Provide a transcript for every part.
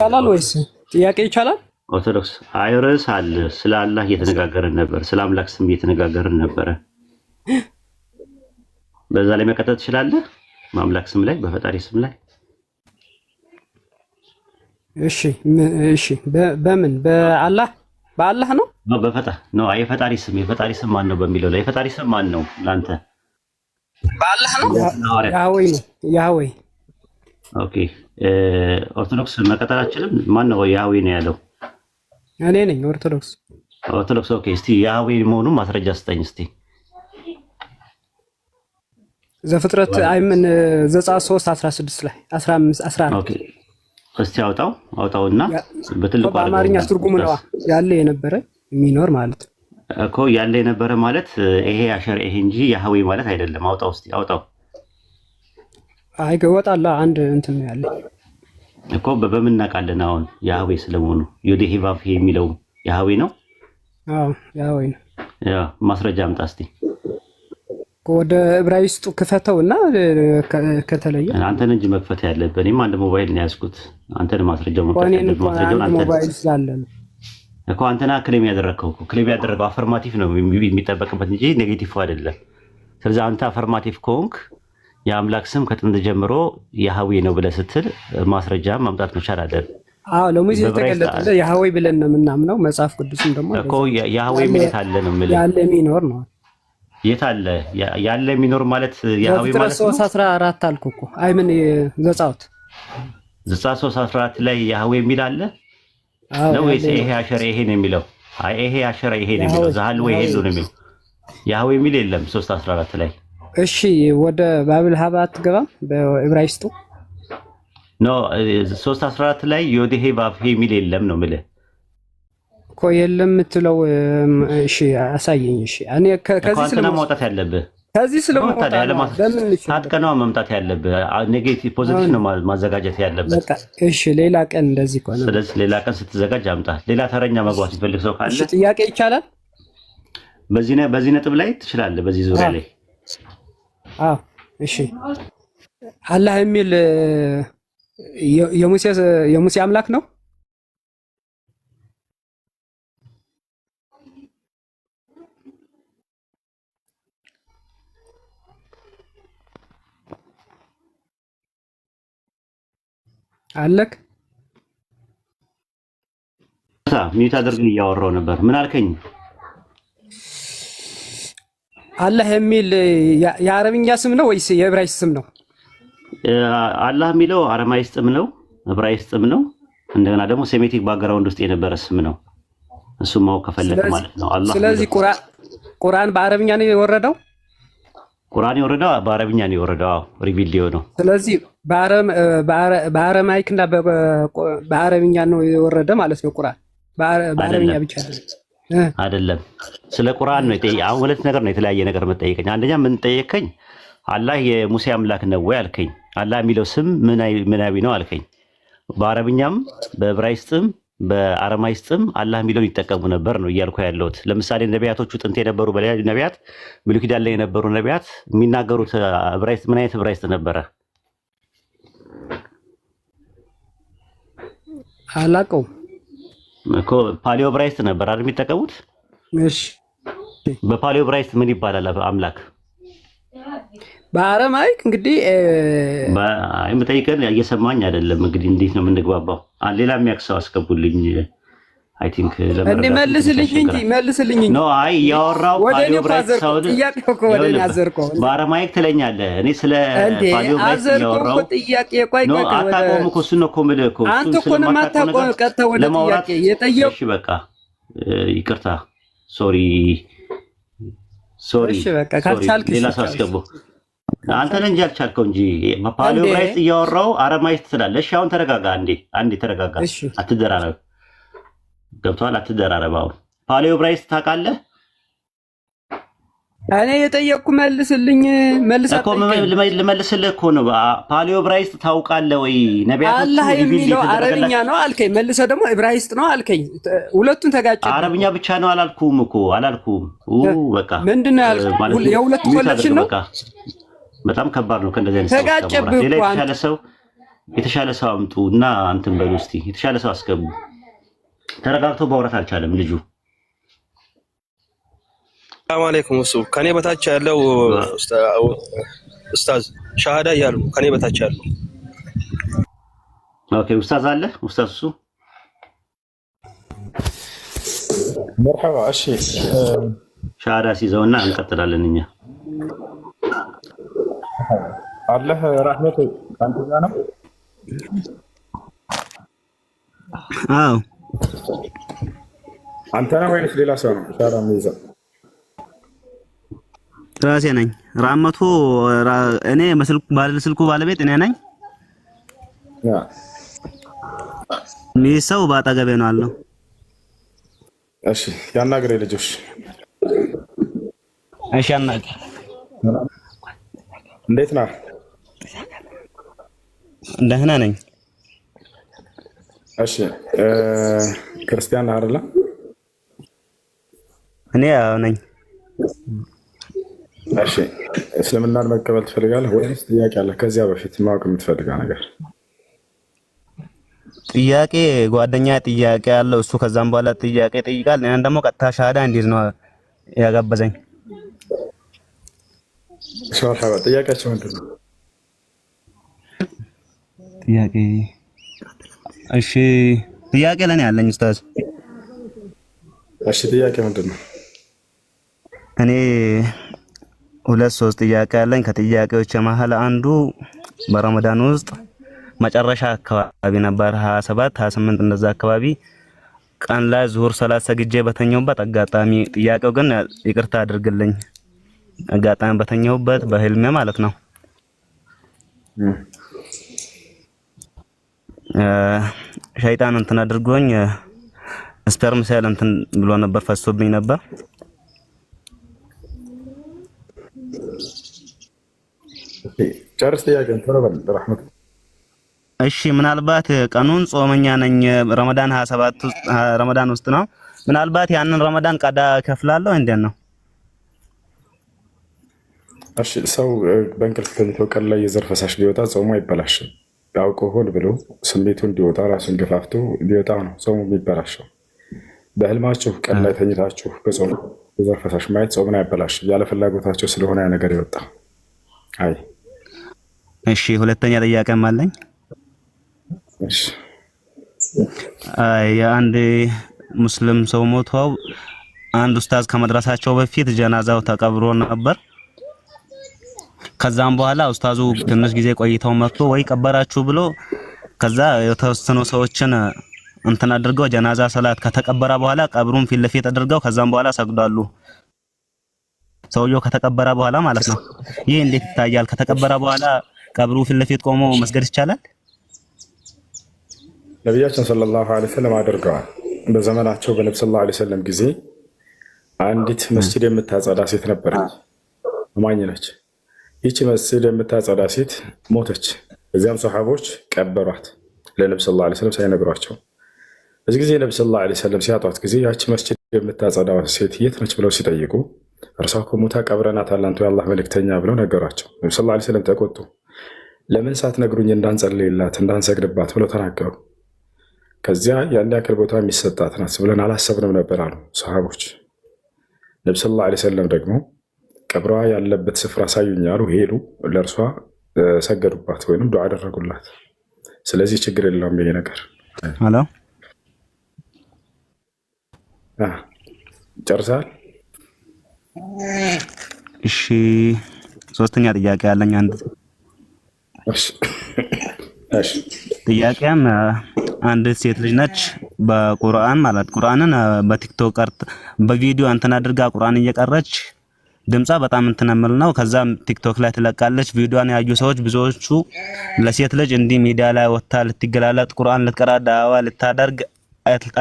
ይቻላል ወይስ ጥያቄ ይቻላል? ኦርቶዶክስ አይርስ አለ ስለ አላህ እየተነጋገርን ነበር፣ ስለ አምላክ ስም እየተነጋገርን ነበር። በዛ ላይ መቀጠል ትችላለህ? በአምላክ ስም ላይ በፈጣሪ ስም ላይ እሺ በምን በአላህ ነው? የፈጣሪ ስም ማን ነው በሚለው ላይ የፈጣሪ ስም ማን ነው ላንተ? በአላህ ነው። ያህዌ። ኦኬ ኦርቶዶክስ መቀጠላችንም ማን ነው ያህዌ ነው ያለው? እኔ ነኝ ኦርቶዶክስ። ኦኬ እስቲ ያህዌ መሆኑን ማስረጃ ስጠኝ እስቲ። ዘፍጥረት አይምን ዘጸአት 3:16 ላይ 15 11 ኦኬ እስቲ አውጣውና በትልቁ በአማርኛ ትርጉሙ ነው ያለ የነበረ የሚኖር ማለት እኮ ያለ የነበረ ማለት ይሄ አሸር ይሄ እንጂ ያህዌ ማለት አይደለም። አውጣው እስቲ አውጣው። አይ ገወጣላ አንድ እንትን ነው ያለ እኮ በምን እናውቃለን አሁን ያህዌ ስለመሆኑ? ዮዴሄ ቫቭ የሚለው ያህዌ ነው። አዎ ያህዌ ነው። ያ ማስረጃ አምጣ እስቲ። ወደ ዕብራይስጡ ክፈተውና ከተለየ አንተን እንጂ መክፈት ያለብህ። እኔም አንድ ሞባይል ነው ያዝኩት። አንተን ማስረጃው መክፈት ያለብህ ማስረጃውን አንተ ሞባይል ስላለ እኮ አንተና ክሌም ያደረገው አፈርማቲቭ ነው የሚጠበቅበት እንጂ ኔጌቲቭ አይደለም። ስለዚህ አንተ አፈርማቲቭ ከሆንክ የአምላክ ስም ከጥንት ጀምሮ ያህዌ ነው ብለህ ስትል ማስረጃ ማምጣት መቻል አለብህ። አዎ ለሙሴ የተገለጠ ያህዌ ብለን ነው የምናምነው። መጽሐፍ ቅዱስም ደግሞ እኮ ያህዌ ምን አለ ነው ማለት ያለ የሚኖር ነው። የት አለ ያለ የሚኖር ማለት ያህዌ ማለት ነው። 3:14 አልኩ እኮ አይ ምን ዘጸአት 3:14 ላይ ያህዌ የሚል አለ ነው ወይስ ይሄ አሸረ ይሄ ነው የሚለው? አይ ይሄ አሸረ ይሄ ነው የሚለው። ዛሃልወ ይሄ ነው የሚለው። ያህዌ የሚል የለም 3:14 ላይ። እሺ ወደ ባብል ሀባ አትገባም? በዕብራይስጡ ኖ 3:14 ላይ ዮዴሄ ቫቭ የሚል የለም ነው የምልህ እኮ የለም የምትለው። እሺ አሳየኝ። እሺ እኔ ከዚህ ስለማውጣት ማውጣት ያለብህ ከዚህ ስለማውጣት ታጥቀናው መምጣት ያለብህ ኔጌቲቭ ፖዚቲቭ ነው ማዘጋጀት ያለበት። በቃ እሺ ሌላ ቀን እንደዚህ ከሆነ ስለዚህ ሌላ ቀን ስትዘጋጅ አምጣ። ሌላ ተረኛ መግባት ይፈልግ ሰው ካለ እሺ ጥያቄ ይቻላል። በዚህ ነጥብ ላይ ትችላለህ። በዚህ ዙሪያ ላይ እሺ አላህ የሚል የሙሴ አምላክ ነው? አለክ ሚዩት አድርገህ እያወራሁ ነበር። ምን አልከኝ? አላህ የሚል የአረብኛ ስም ነው ወይስ የዕብራይስጥ ስም ነው? አላህ የሚለው አረማይስጥም ነው ዕብራይስጥም ነው። እንደገና ደግሞ ሴሜቲክ ባክግራውንድ ውስጥ የነበረ ስም ነው። እሱም ማወቅ ከፈለክ ማለት ነው አላህ። ስለዚህ ቁርአን በአረብኛ ነው የወረደው? ቁርአን የወረደው በአረብኛ ነው የወረደው። ሪቪል ነው። ስለዚህ በአረማይክ እና በአረብኛ ነው የወረደ ማለት ነው። ቁርአን በአረብኛ ብቻ አይደለም። ስለ ቁርአን ነው አሁን ሁለት ነገር ነው የተለያየ ነገር መጠየቀኝ። አንደኛ ምን ጠየቀኝ? አላህ የሙሴ አምላክ ነው ወይ አልከኝ። አላህ የሚለው ስም ምናዊ ነው አልከኝ። በአረብኛም በዕብራይስጥም በአረማይስጥም አላህ የሚለውን ይጠቀሙ ነበር ነው እያልኩ ያለሁት። ለምሳሌ ነቢያቶቹ ጥንት የነበሩ በላይ ነቢያት ብሉይ ኪዳን ላይ የነበሩ ነቢያት የሚናገሩት ዕብራይስጥ ምን አይነት ዕብራይስጥ ነበረ? አላውቀውም እኮ ፓሊዮ ዕብራይስጥ ነበር አይደል የሚጠቀሙት? እሺ በፓሊዮ ዕብራይስጥ ምን ይባላል አምላክ? በአረማይክ እንግዲህ የምጠይቀን እየሰማኝ አይደለም። እንግዲህ እንዴት ነው የምንግባባው? ሌላ የሚያክሰው አስገቡልኝ። አይ ቲንክ እንዴ መልስልኝ እንጂ ኖ አይ ያወራው ፓሊዮ ዕብራይስጥ ሳውድ ጥያቄው እኮ ወደ ያዘርከው በአረማይክ ትለኛለህ። እኔ ስለ ፓሊዮ ዕብራይስጥ ያወራው ጥያቄ ቆይ አታቆም እኮ እሱን ነው እኮ የምልህ እኮ አንተ እኮ ነው የማታቆም። ቀጥታ ወደ ጥያቄ የጠየቁ። እሺ በቃ ይቅርታ ሶሪ እሺ በቃ ካልቻልክ ሌላ ሰው አስገቡ። አንተ ነህ እንጂ ያልቻልከው እንጂ ፓሊዮ ዕብራይስጥ እያወራው አረማይስጥ ትላለህ። እሺ አሁን ተረጋጋ። አንዴ ተረጋጋ። አትደራረብ። ገብቶሃል? አትደራረብ። አሁን ፓሊዮ ዕብራይስጥ ታውቃለህ? እኔ የጠየቅኩ መልስልኝ። ልመልስልህ እኮ ነው። ፓሊዮ ዕብራይስጥ ታውቃለህ ወይ? ነቢያቶቹ አላህ የሚለው አረብኛ ነው አልከኝ። መልሰው ደግሞ ዕብራይስጥ ነው አልከኝ። ሁለቱን ተጋጨ። አረብኛ ብቻ ነው አላልኩም እኮ አላልኩም። በቃ ምንድነው ያልኩት? የሁለቱ ኮሌክሽን ነው። በጣም ከባድ ነው። ከእንደዚህ አይነት ሰው ሌላ የተሻለ ሰው የተሻለ ሰው አምጡ እና እንትን በሉ እስቲ የተሻለ ሰው አስገቡ። ተረጋግቶ ማውራት አልቻለም ልጁ። ሰላም አለይኩም። እሱ ከኔ በታች ያለው ኡስታዝ ሻሃዳ እያሉ ከኔ በታች ያለው ኦኬ። ኡስታዝ አለ ኡስታዝ እሱ መርሐባ። እሺ ሻሃዳ ሲይዘውና እንቀጥላለን እኛ። አላህ ረህመቱ ካንተ ጋር ነው? አዎ። አንተ ነህ ወይስ ሌላ ሰው ነው ሻሃዳ የሚይዘው? ራሴ ነኝ። ራመቱ እኔ ስልኩ ባለቤት እኔ ነኝ። ያ ሚሰው ባጠገቤ ነው አለው። እሺ ያናግረኝ ልጆች። እሺ ያናግረኝ። እንዴት ነህ? ደህና ነኝ። እሺ ክርስቲያን ነህ አይደለ? እኔ ያው ነኝ። እሺ እስልምናን መቀበል ትፈልጋለህ ወይስ ጥያቄ አለ ከዚያ በፊት ማወቅ የምትፈልገው ነገር? ጥያቄ ጓደኛ ጥያቄ አለው እሱ። ከዛም በኋላ ጥያቄ ጠይቃል። እኔን ደግሞ ቀጥታ ሻሃዳ እንዴት ነው ያጋበዘኝ? ሻሃዳ ጥያቄያቸው ምንድን ነው? ጥያቄ እሺ ጥያቄ ለኔ ያለኝ ኡስታዝ። እሺ ጥያቄ ምንድን ነው? እኔ 2-3 ጥያቄ አለኝ። ከጥያቄዎች መሀል አንዱ በረመዳን ውስጥ መጨረሻ አካባቢ ነበር 27 28 እንደዛ አካባቢ ቀን ላይ ዙሁር ሰላት ሰግጄ በተኛሁበት አጋጣሚ፣ ጥያቄው ግን ይቅርታ አድርግልኝ፣ አጋጣሚ በተኛሁበት በህልሜ ማለት ነው ሸይጣን እንትን አድርጎኝ ስፐርም ሴል እንትን ብሎ ነበር፣ ፈሶብኝ ነበር። ጨርስ ጥያቄ ቶሎ በል ረህመት። እሺ ምናልባት ቀኑን ጾመኛ ነኝ፣ ረመዳን 27 ረመዳን ውስጥ ነው። ምናልባት ያንን ረመዳን ቀዳ ከፍላለሁ እንዴት ነው? እሺ ሰው በእንቅልፍ ተኝቶ ቀን ላይ የዘር ፈሳሽ ቢወጣ ጾሙ አይበላሽም። አውቆ ሆን ብሎ ስሜቱ እንዲወጣ ራሱን ገፋፍቶ ቢወጣ ነው ጾሙ የሚበላሸው። በህልማችሁ ቀን ላይ ተኝታችሁ በጾም የዘር ፈሳሽ ማየት ጾምን አይበላሽም። ያለ ፍላጎታቸው ስለሆነ ያ ነገር ይወጣ። አይ እሺ ሁለተኛ ጥያቄም አለኝ። እሺ የአንድ ሙስሊም ሰው ሞተው አንድ ኡስታዝ ከመድረሳቸው በፊት ጀናዛው ተቀብሮ ነበር። ከዛም በኋላ ኡስታዙ ትንሽ ጊዜ ቆይተው መጥቶ ወይ ቀበራችሁ ብሎ ከዛ የተወሰኑ ሰዎችን እንትን አድርገው ጀናዛ ሰላት ከተቀበረ በኋላ ቀብሩን ፊት ለፊት አድርገው ከዛም በኋላ ሰግዳሉ። ሰውየው ከተቀበረ በኋላ ማለት ነው። ይሄ እንዴት ይታያል? ከተቀበረ በኋላ ቀብሩ ፊት ለፊት ቆሞ መስገድ ይቻላል? ነቢያችን ሰለላሁ ዐለይሂ ወሰለም አድርገዋል። በዘመናቸው በነብዩ ሰለላሁ ዐለይሂ ወሰለም ጊዜ አንዲት መስጂድ የምታጸዳ ሴት ነበረች፣ አማኝ ነች። ይቺ መስጂድ የምታጸዳ ሴት ሞተች። እዚያም ሰሃቦች ቀበሯት ለነብዩ ሰለላሁ ዐለይሂ ወሰለም ሳይነግሯቸው። በዚህ ጊዜ ነብዩ ሰለላሁ ዐለይሂ ወሰለም ሲያጧት ጊዜ ያቺ መስጂድ የምታጸዳ ሴት የት ነች ብለው ሲጠይቁ እርሷ እኮ ሞታ ቀብረናታል አንቱ የአላህ መልእክተኛ ብለው ነገሯቸው። ነብዩ ሰለላሁ ዐለይሂ ወሰለም ተቆጡ። ለምን ሳትነግሩኝ እንዳንጸልይላት እንዳንሰግድባት ብለው ተናገሩ። ከዚያ ያን ያክል ቦታ የሚሰጣት ናት ብለን አላሰብንም ነበር አሉ ሰሃቦች። ነብዩ ሰለላሁ ዐለይሂ ወሰለም ደግሞ ቀብሯ ያለበት ስፍራ ሳዩኝ አሉ። ሄዱ፣ ለእርሷ ሰገዱባት ወይም ዱዓ አደረጉላት። ስለዚህ ችግር የለውም ይሄ ነገር። ሄሎ ጨርሰሃል? እሺ ሶስተኛ ጥያቄ አለኝ። አንድ ጥያቄም አንድ ሴት ልጅ ነች በቁርአን ማለት ቁርአንን በቲክቶክ በቪዲዮ እንትን አድርጋ ቁርአን እየቀረች ድምጿ በጣም እንትነምል ነው። ከዛም ቲክቶክ ላይ ትለቃለች። ቪዲዮን ያዩ ሰዎች ብዙዎቹ ለሴት ልጅ እንዲህ ሚዲያ ላይ ወጣ ልትገላለጥ ቁርአን ልትቀራ ዳዋ ልታደርግ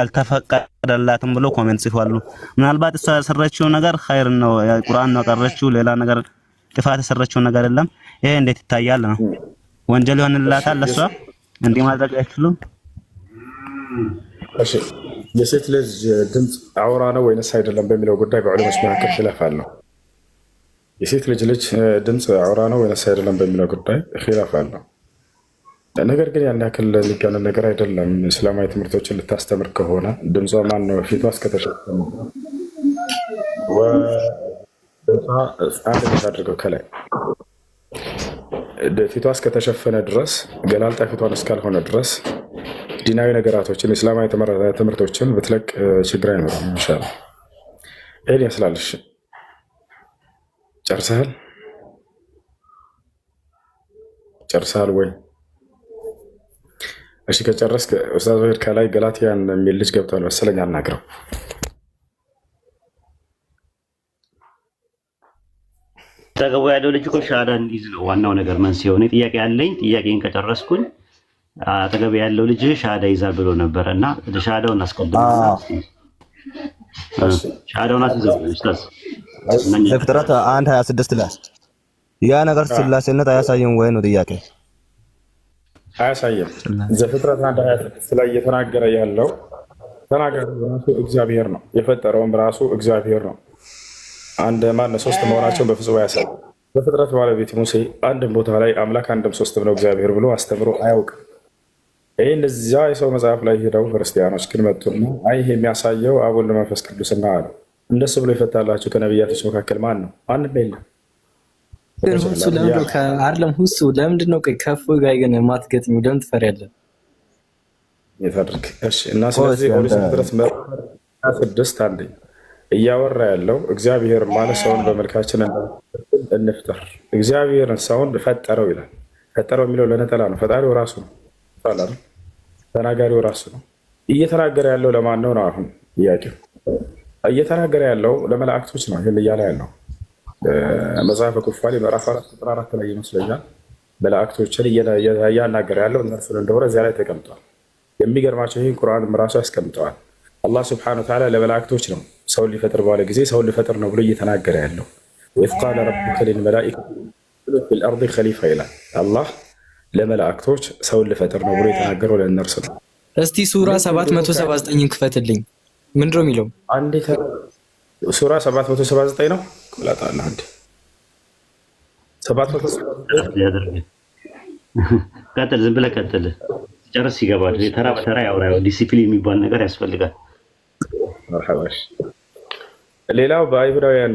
አልተፈቀደላትም ብሎ ኮሜንት ጽፏሉ። ምናልባት እሷ ያሰረችው ነገር ኸይር ነው፣ ቁርአን ነው ቀረችው፣ ሌላ ነገር ጥፋት የሰረችው ነገር የለም። ይሄ እንዴት ይታያል ነው? ወንጀል ይሆንላታል? ለሷ እንዲህ ማድረግ አይችሉም? እሺ የሴት ልጅ ድምፅ አውራ ነው ወይንስ አይደለም በሚለው ጉዳይ በዑለሞች መካከል ኺላፍ አለው። የሴት ልጅ ድምፅ አውራ ነው ወይንስ አይደለም በሚለው ጉዳይ ኺላፍ አለው። ነገር ግን ያን ያክል የሚጋነን ነገር አይደለም። እስላማዊ ትምህርቶችን ልታስተምር ከሆነ ድምጿ ማን ነው ፊቷ እስከተሸፈነ አንድ ቤት አድርገው ከላይ ፊቷ እስከተሸፈነ ድረስ ገላልጣ ፊቷን እስካልሆነ ድረስ ዲናዊ ነገራቶችን እስላማዊ ትምህርቶችን ብትለቅ ችግር አይኖርም። ኢንሻአላህ ይሄን ያስላልሽ። ጨርሰሃል ወይ? እሺ ከጨረስክ ኡስታዝ ወይድ ከላይ ገላትያን የሚል ልጅ ገብቷል መሰለኝ፣ አናግረው። ተገቡ ያለው ልጅ እኮ ሻሃዳ እንዲይዝ ነው ዋናው ነገር መንስኤው። እኔ ጥያቄ ያለኝ ጥያቄን ከጨረስኩኝ አጠገብ ያለው ልጅ ሻሃዳ ይዛል ብሎ ነበር እና ሻሃዳውን አስቀድመው ሻሃዳውን አስይዘው ኡስታዝ ዘፍጥረት 1:26 ላይ ያ ነገር ስላሴነት አያሳየም ወይ ነው ጥያቄ? አያሳየም። ዘፍጥረት 1:26 ላይ እየተናገረ ያለው ተናጋሪው ራሱ እግዚአብሔር ነው፣ የፈጠረውም ራሱ እግዚአብሔር ነው። አንድ ማን ሶስት መሆናቸውን በፍጹም አያሳይም። በፍጥረት ባለቤት ሙሴ አንድም ቦታ ላይ አምላክ አንድም ሶስትም ነው እግዚአብሔር ብሎ አስተምሮ አያውቅም። ይህን እዚያ የሰው መጽሐፍ ላይ ሄደው ክርስቲያኖች ግን መጡና አይ ይሄ የሚያሳየው አብ ወልድ መንፈስ ቅዱስና አሉ። እንደሱ ብሎ ይፈታላችሁ ከነቢያቶች መካከል ማን ነው? ማንም የለም። ሁሱ ለምንድነው ሁሱ ለምንድነው ከፍ ጋር ግን ማትገጥሚ? ለምን ትፈሪያለህ? የታድርግ እሺ። እና ስለዚህ ኦሪት ዘፍጥረት ምዕራፍ 26 አንደኛ እያወራ ያለው እግዚአብሔር ማለት ሰውን በመልካችን እንፍጠር፣ እግዚአብሔርን ሰውን ፈጠረው ይላል። ፈጠረው የሚለው ለነጠላ ነው። ፈጣሪው ራሱ ነው፣ ተናጋሪው ራሱ ነው። እየተናገረ ያለው ለማን ነው? አሁን ጥያቄው እየተናገረ ያለው ለመላእክቶች ነው። ይህን እያለ ያለው መጽሐፈ ኩፋሌ ምዕራፍ 4 ቁጥር 4 ላይ ይመስለኛል መላእክቶችን እያናገረ ያለው እነርሱን እንደሆነ እዚያ ላይ ተቀምጧል። የሚገርማቸው ይህን ቁርአንም ራሱ ያስቀምጠዋል። አላህ ስብሐነሁ ወተዓላ ለመላእክቶች ነው ሰውን ሊፈጥር ባለ ጊዜ ሰውን ሊፈጥር ነው ብሎ እየተናገረ ያለው። ወኢዝ ቃለ ረቡከ ሊልመላኢከቲ ፊል አርዲ ኸሊፋ ይላል። አላህ ለመላእክቶች ሰውን ሊፈጥር ነው ብሎ የተናገረው ለእነርሱ ነው። እስቲ ሱራ 779 ክፈትልኝ። ምንድን ነው የሚለው? አንዴ ሱራ 779 ነው። ቁላጣና አንዴ 779 ቀጥል፣ ዝም ብለህ ቀጥል። ጨርስ ይገባል። ተራ በተራ ያውራው። ዲሲፕሊን የሚባል ነገር ያስፈልጋል። መርሐባሽ። ሌላው በአይሁዳውያን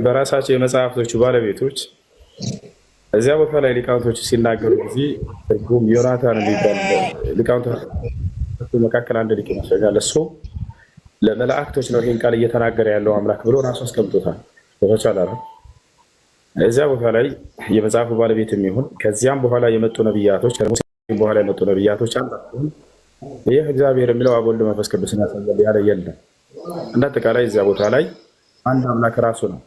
በራሳቸው የመጽሐፍቶቹ ባለቤቶች እዚያ ቦታ ላይ ሊቃውንቶቹ ሲናገሩ ጊዜ ትርጉም ዮናታን የሚባል ሊቃውንቶቹ መካከል አንድ ሊቅ ይመስለኛል። እሱ ለመላእክቶች ነው ይህን ቃል እየተናገረ ያለው አምላክ ብሎ ራሱ አስቀምጦታል። ተቻለ እዚያ ቦታ ላይ የመጽሐፉ ባለቤት የሚሆን ከዚያም በኋላ የመጡ ነቢያቶች በኋላ የመጡ ነቢያቶች ይህ እግዚአብሔር የሚለው አብ ወልድ መንፈስ ቅዱስን ያሳያል ያለ የለም። እንደ አጠቃላይ እዚያ ቦታ ላይ አንድ አምላክ ራሱ ነው፣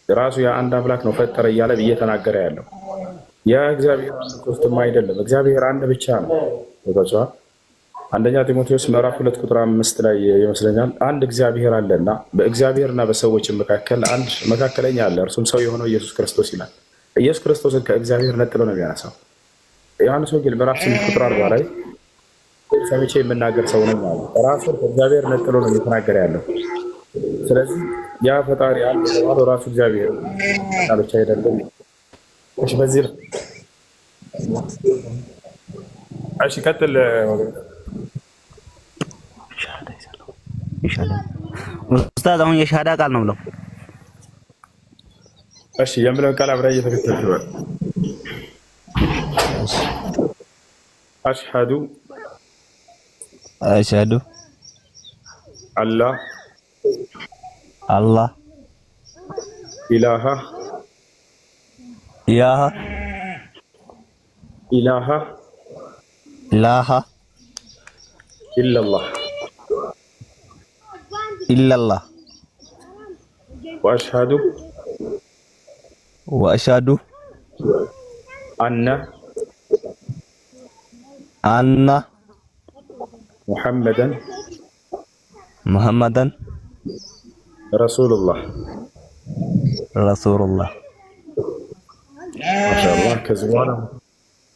ራሱ የአንድ አምላክ ነው ፈጠረ እያለ እየተናገረ ያለው። ያ እግዚአብሔር አንድ ሶስትም አይደለም፣ እግዚአብሔር አንድ ብቻ ነው። ተጫዋች አንደኛ ጢሞቴዎስ ምዕራፍ 2 ቁጥር 5 ላይ ይመስለኛል አንድ እግዚአብሔር አለና በእግዚአብሔርና በሰዎች መካከል አንድ መካከለኛ አለ፣ እርሱም ሰው የሆነው ኢየሱስ ክርስቶስ ይላል። ኢየሱስ ክርስቶስን ከእግዚአብሔር ነጥሎ ነው የሚያነሳው። ዮሐንስ ወንጌል ምዕራፍ 8 ቁጥር 40 ላይ ሰምቼ የምናገር ሰው ነኝ አለ። ራሱን ከእግዚአብሔር ነጥሎ ነው እየተናገረ ያለው። ስለዚህ ያ ፈጣሪ አንድ የተባለው ራሱ እግዚአብሔር ብቻ አይደለም። እሺ በዚህ እሺ ቀጥል ይሻላል። ኡስታዝ አሁን የሻሃዳ ቃል ነው ብለው እሺ የምለው ቃል አብረህ እየተከተልክ አሽሀዱ አላህ ኢላሃ ኢላላህ ወአሽሀዱ አነ ሙሐመደን ረሱሉላህ። ማሻአላህ። ከዚህ በኋላ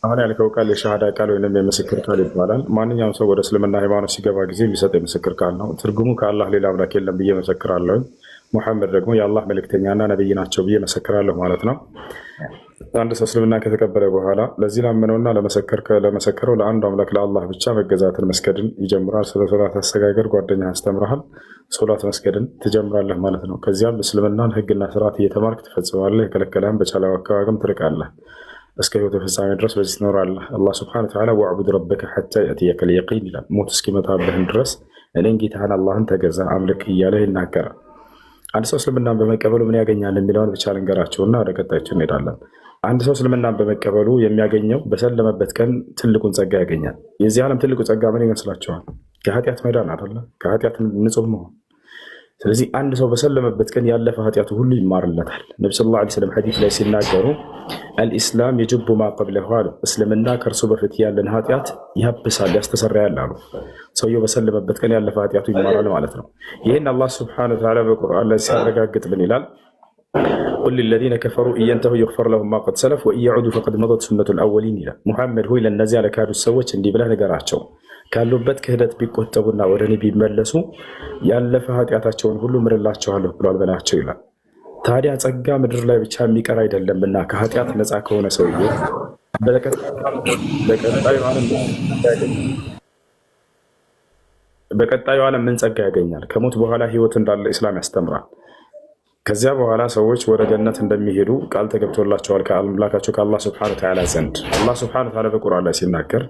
አሁን ያልከው ቃል የሻሃዳ ቃል ወይም የምስክር ቃል ይባላል። ማንኛውም ሰው ወደ እስልምና ሃይማኖት ሲገባ ጊዜ የሚሰጥ የምስክር ቃል ነው። ትርጉሙ ከአላህ ሌላ አምላክ የለም ብዬ መሰክራለሁ። ሙሐመድ ደግሞ የአላህ መልእክተኛና ነብይ ናቸው ብዬ መሰክራለሁ ማለት ነው። አንድ ሰው እስልምና ከተቀበለ በኋላ ለዚህ ላመነውና ለመሰከረው ለአንዱ አምላክ ለአላህ ብቻ መገዛትን መስገድን ይጀምራል። ስለ ሶላት አሰጋገድ ጓደኛ ያስተምርሃል። ሶላት መስገድን ትጀምራለህ ማለት ነው። ከዚያም እስልምናን ህግና ስርዓት እየተማርክ ትፈጽማለህ። የከለከለህን በቻለው አካባቢም ትርቃለህ። እስከ ህይወት ፍጻሜ ድረስ በዚህ ትኖራለህ። አላህ ሱብሓነሁ ወተዓላ ወዕቡድ ረበከ ሐታ የእትየከል የቂን ይላል። ሞት እስኪመጣብህን ድረስ እኔን ጌታህን አላህን ተገዛ አምልክ እያለ ይናገራል። አንድ ሰው እስልምናን በመቀበሉ ምን ያገኛል የሚለውን ብቻ ልንገራቸውና ወደ ቀጣዮች እንሄዳለን። አንድ ሰው እስልምናን በመቀበሉ የሚያገኘው በሰለመበት ቀን ትልቁን ጸጋ ያገኛል። የዚህ ዓለም ትልቁ ጸጋ ምን ይመስላችኋል? ከኃጢአት መዳን አይደለ? ከኃጢአት ንጹህ መሆን። ስለዚህ አንድ ሰው በሰለመበት ቀን ያለፈ ኃጢአቱ ሁሉ ይማርለታል። ነቢ ሰለላሁ ዐለይሂ ወሰለም ሐዲስ ላይ ሲናገሩ አልኢስላም የጅቡ ማ ቀብለሁ አሉ። እስልምና ከእርሱ በፊት ያለን ኃጢአት ያብሳል፣ ያስተሰርያል አሉ። ሰውየው በሰለመበት ቀን ያለፈ ኃጢአቱ ይማራል ማለት ነው። ይህን አላህ ሱብሓነሁ ወተዓላ በቁርአን ላይ ሲያረጋግጥ ምን ይላል? ቁል ሊለዚነ ከፈሩ ኢየንተሁ ይግፈር ለሁም ማ ቀድ ሰለፍ ወኢየዑዱ ፈቀድ መደት ሱነቱል አወሊን ይላል። ሙሐመድ ሆይ ለእነዚያ ለካዱት ሰዎች እንዲህ ብለህ ንገራቸው ካሉበት ክህደት ቢቆጠቡና ወደ እኔ ቢመለሱ ያለፈ ኃጢአታቸውን ሁሉ ምርላቸዋለሁ ብሏል በላቸው ይላል። ታዲያ ጸጋ ምድር ላይ ብቻ የሚቀር አይደለምና ከኃጢአት ነፃ ከሆነ ሰውዬ በቀጣዩ ዓለም ምን ጸጋ ያገኛል? ከሞት በኋላ ህይወት እንዳለ ኢስላም ያስተምራል። ከዚያ በኋላ ሰዎች ወደ ገነት እንደሚሄዱ ቃል ተገብቶላቸዋል ከአምላካቸው ከአላህ ስብሐነሁ ወተዓላ ዘንድ። አላህ ስብሐነሁ ወተዓላ በቁርአን ላይ ሲናገር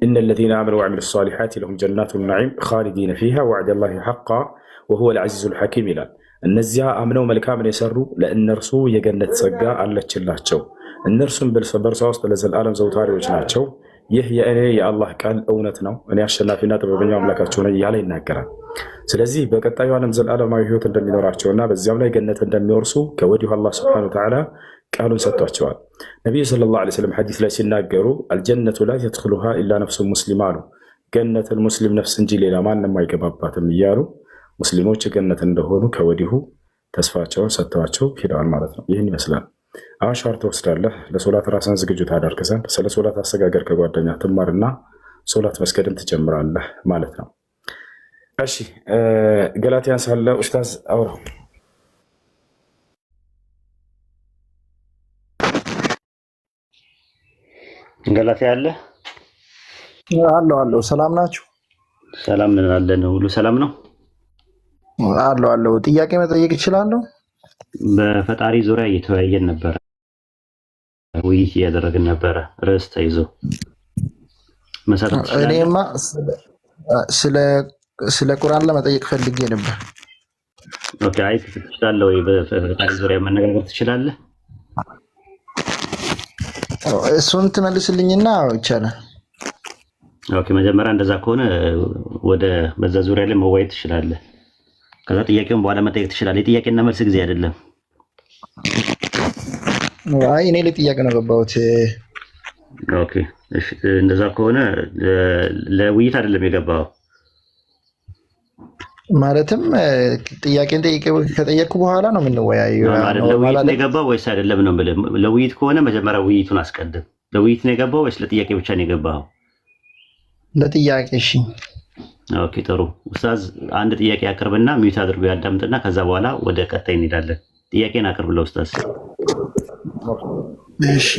ኢነ ለዚነ አመኑ ወዐሚሉ ሷሊሓት ለሁም ጀናቱ ነዒም ኻሊዲነ ፊሃ ወዐደላሂ ሐqqን ወሁወል ዐዚዙል ሐኪም ይላል። እነዚያ አምነው መልካምን የሰሩ ለእነርሱ የገነት ጸጋ አለችላቸው፣ እነርሱም በእርሷ ውስጥ ለዘላለም ዘውታሪዎች ናቸው። ይህ የእኔ የአላህ ቃል እውነት ነው፣ እኔ አሸናፊና ጥበበኛው አምላካቸው ነኝ እያለ ይናገራል። ስለዚህ በቀጣዩ ዓለም ዘላለማዊ ህይወት እንደሚኖራቸውና በዚያም ላይ ገነት እንደሚወርሱ ከወዲሁ አላህ ሱብሓነሁ ወተዓላ ቃሉን ሰጥቷቸዋል። ነቢዩ ሰለላሁ ዐለይሂ ወሰለም ሐዲስ ላይ ሲናገሩ አልጀነቱ ላ የድኹሉሃ ኢላ ነፍሱን ሙስሊማ አሉ። ገነትን ሙስሊም ነፍስ እንጂ ሌላ ማንም አይገባባትም እያሉ ሙስሊሞች ገነት እንደሆኑ ከወዲሁ ተስፋቸውን ሰጥተዋቸው ሄደዋል ማለት ነው። ይህን ይመስላል። አሁን ሻወር ትወስዳለህ። ለሶላት ራስን ዝግጁ ታደርግ ዘንድ ስለ ሶላት አሰጋገር ከጓደኛ ትማርና ሶላት መስገድን ትጀምራለህ ማለት ነው። እሺ ገላትያን ሳለ ኡስታዝ አውራው። ገላትያ አለ አለው። ሰላም ናችሁ? ሰላም ነን አለን። ሁሉ ሰላም ነው አለው። ጥያቄ መጠየቅ ይችላለሁ? በፈጣሪ ዙሪያ እየተወያየን ነበረ፣ ውይይት እያደረግን ነበረ። ርዕስ ተይዞ መሰረት እኔማ ስለ ቁርአን ለመጠየቅ ፈልጌ ነበር። ኦኬ፣ አይ ትችላለህ ወይ? በፈጣሪ ዙሪያ መነጋገር ትችላለህ? እሱን ትመልስልኝና ይቻላል። ኦኬ፣ መጀመሪያ እንደዛ ከሆነ ወደ በዛ ዙሪያ ላይ መወያየት ትችላለህ። ከዛ ጥያቄውን በኋላ መጠየቅ ትችላለህ። የጥያቄና መልስ ጊዜ አይደለም። አይ እኔ ለጥያቄ ነው ገባሁት። ኦኬ፣ እሺ፣ እንደዛ ከሆነ ለውይይት አይደለም የገባው። ማለትም ጥያቄን ከጠየቅኩ በኋላ ነው የምንወያየው። ለውይይት ነው የገባው ወይስ አይደለም ነው የምልህ። ለውይይት ከሆነ መጀመሪያ ውይይቱን አስቀድም። ለውይይት ነው የገባው ወይስ ለጥያቄ ብቻ ነው የገባው? ለጥያቄ። እሺ፣ ኦኬ፣ ጥሩ። ኡስታዝ አንድ ጥያቄ አቅርብና ሚዩት አድርጎ ያዳምጥና ከዛ በኋላ ወደ ቀጣይ እንሄዳለን። ጥያቄን አቅርብ ለኡስታዝ። እሺ፣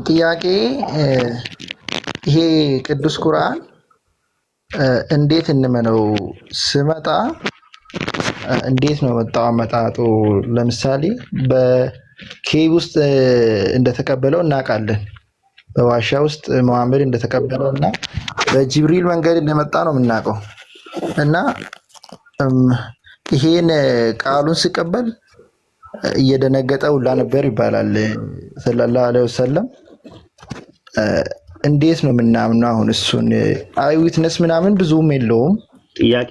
ጥያቄ ይሄ ቅዱስ ቁርአን እንዴት እንመነው? ስመጣ እንዴት ነው መጣው አመጣጡ? ለምሳሌ በኬብ ውስጥ እንደተቀበለው እናውቃለን። በዋሻ ውስጥ መሐመድ እንደተቀበለው እና በጅብሪል መንገድ እንደመጣ ነው የምናውቀው። እና ይሄን ቃሉን ሲቀበል እየደነገጠ ሁላ ነበር ይባላል ሰለላሁ ዐለይሂ ወሰለም። እንዴት ነው የምናምነው? አሁን እሱን አይ ዊትነስ ምናምን ብዙም የለውም። ጥያቄ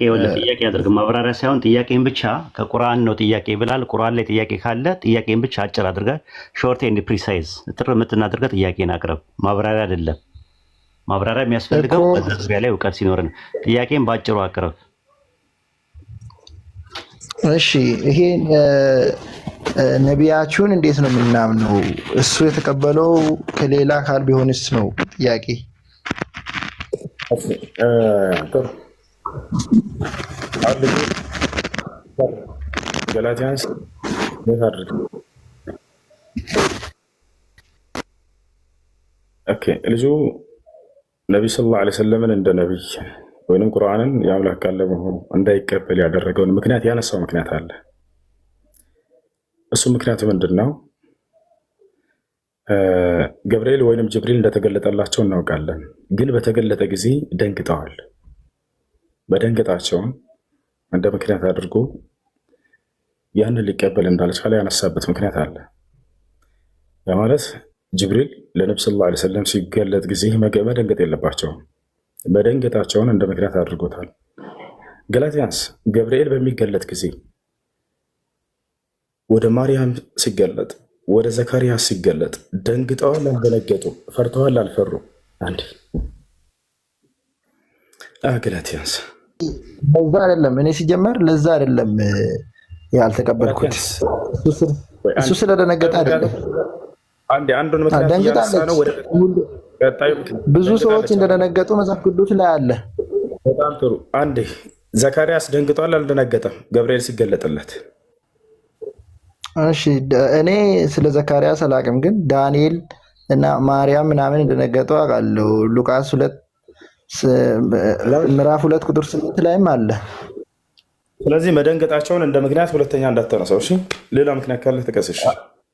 አድርግ፣ ማብራሪያ ሳይሆን ጥያቄን ብቻ ከቁርአን ነው ጥያቄ ብላል። ቁርአን ላይ ጥያቄ ካለ ጥያቄን ብቻ አጭር አድርገህ ሾርት ኤንድ ፕሪሳይዝ እጥር ምጥን አድርገህ ጥያቄን አቅርብ። ማብራሪያ አይደለም። ማብራሪያ የሚያስፈልገው በዛ ዙሪያ ላይ እውቀት ሲኖር ነው። ጥያቄን ባጭሩ አቅርብ። እሺ ይሄ ነቢያችሁን እንዴት ነው የምናምነው? እሱ የተቀበለው ከሌላ አካል ቢሆንስ ነው ጥያቄ። ገላትያንስ ልጁ ነቢይ ሰለላሁ ዐለይሂ ወሰለምን እንደ ነቢይ ወይም ቁርአንን የአምላክ ቃል ለመሆኑ እንዳይቀበል ያደረገውን ምክንያት ያነሳው ምክንያት አለ። እሱ ምክንያቱ ምንድን ነው? ገብርኤል ወይንም ጅብሪል እንደተገለጠላቸው እናውቃለን። ግን በተገለጠ ጊዜ ደንግጠዋል። በደንገጣቸውን እንደ ምክንያት አድርጎ ያንን ሊቀበል እንዳልቻለ ያነሳበት ምክንያት አለ። ያ ማለት ጅብሪል ለነብዩ ሰለላሁ ዐለይሂ ወሰለም ሲገለጥ ጊዜ መደንገጥ የለባቸውም። በደንገጣቸውን እንደ ምክንያት አድርጎታል። ገላትያንስ ገብርኤል በሚገለጥ ጊዜ ወደ ማርያም ሲገለጥ፣ ወደ ዘካርያስ ሲገለጥ ደንግጠዋል አልደነገጡ? ፈርተዋል አልፈሩ? አንድ ገላትያንስ ለዛ አይደለም እኔ ሲጀመር ለዛ አይደለም ያልተቀበልኩት፣ እሱ ስለደነገጠ አይደለም። አንዱን ምክንያት እያነሳ ነው። ወደ ቀጣዩ ብዙ ሰዎች እንደደነገጡ መጽሐፍ ቅዱስ ላይ አለ። በጣም ጥሩ። አንዴ ዘካርያስ ደንግጧል አልደነገጠም? ገብርኤል ሲገለጥለት። እሺ እኔ ስለ ዘካርያስ አላውቅም፣ ግን ዳንኤል እና ማርያም ምናምን እንደደነገጡ አውቃለሁ። ሉቃስ ምዕራፍ 2 ቁጥር 8 ላይም አለ። ስለዚህ መደንገጣቸውን እንደ ምክንያት ሁለተኛ እንዳታነሳው። እሺ ሌላ ምክንያት ካለ ጥቀስ።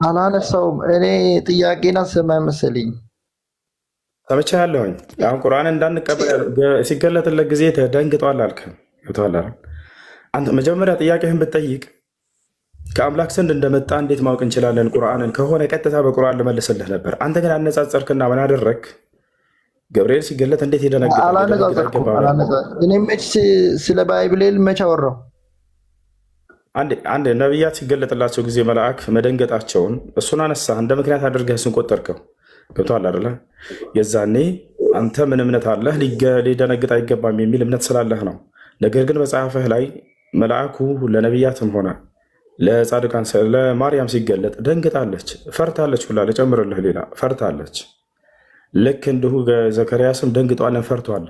አላነሳውም። እኔ ጥያቄን አሰማኝ መሰለኝ። ሰምቻለሁኝ። አሁን ቁርአን እንዳንቀበል ሲገለጥለት ጊዜ ደንግጧል አልክ። አንተ መጀመሪያ ጥያቄህን ብትጠይቅ ከአምላክ ዘንድ እንደመጣ እንዴት ማወቅ እንችላለን? ቁርአንን ከሆነ ቀጥታ በቁርአን ልመልስልህ ነበር። አንተ ግን አነጻጸርክና ምን አደረግ? ገብርኤል ሲገለጥ እንዴት ይደነግጣል? እኔ መች ስለ ባይብል መች አወራው? አንድ ነቢያት ሲገለጥላቸው ጊዜ መልአክ መደንገጣቸውን እሱን አነሳ እንደ ምክንያት አድርገህ እሱን ቆጠርከው። ገብቶሃል አይደለ? የዛኔ አንተ ምን እምነት አለህ? ሊደነግጥ አይገባም የሚል እምነት ስላለህ ነው። ነገር ግን መጽሐፍህ ላይ መልአኩ ለነቢያትም ሆነ ለጻድቃን ለማርያም ሲገለጥ ደንግጣለች፣ ፈርታለች ሁላ ልጨምርልህ፣ ሌላ ፈርታለች። ልክ እንዲሁ ዘካርያስም ደንግጧለን፣ ፈርቷል።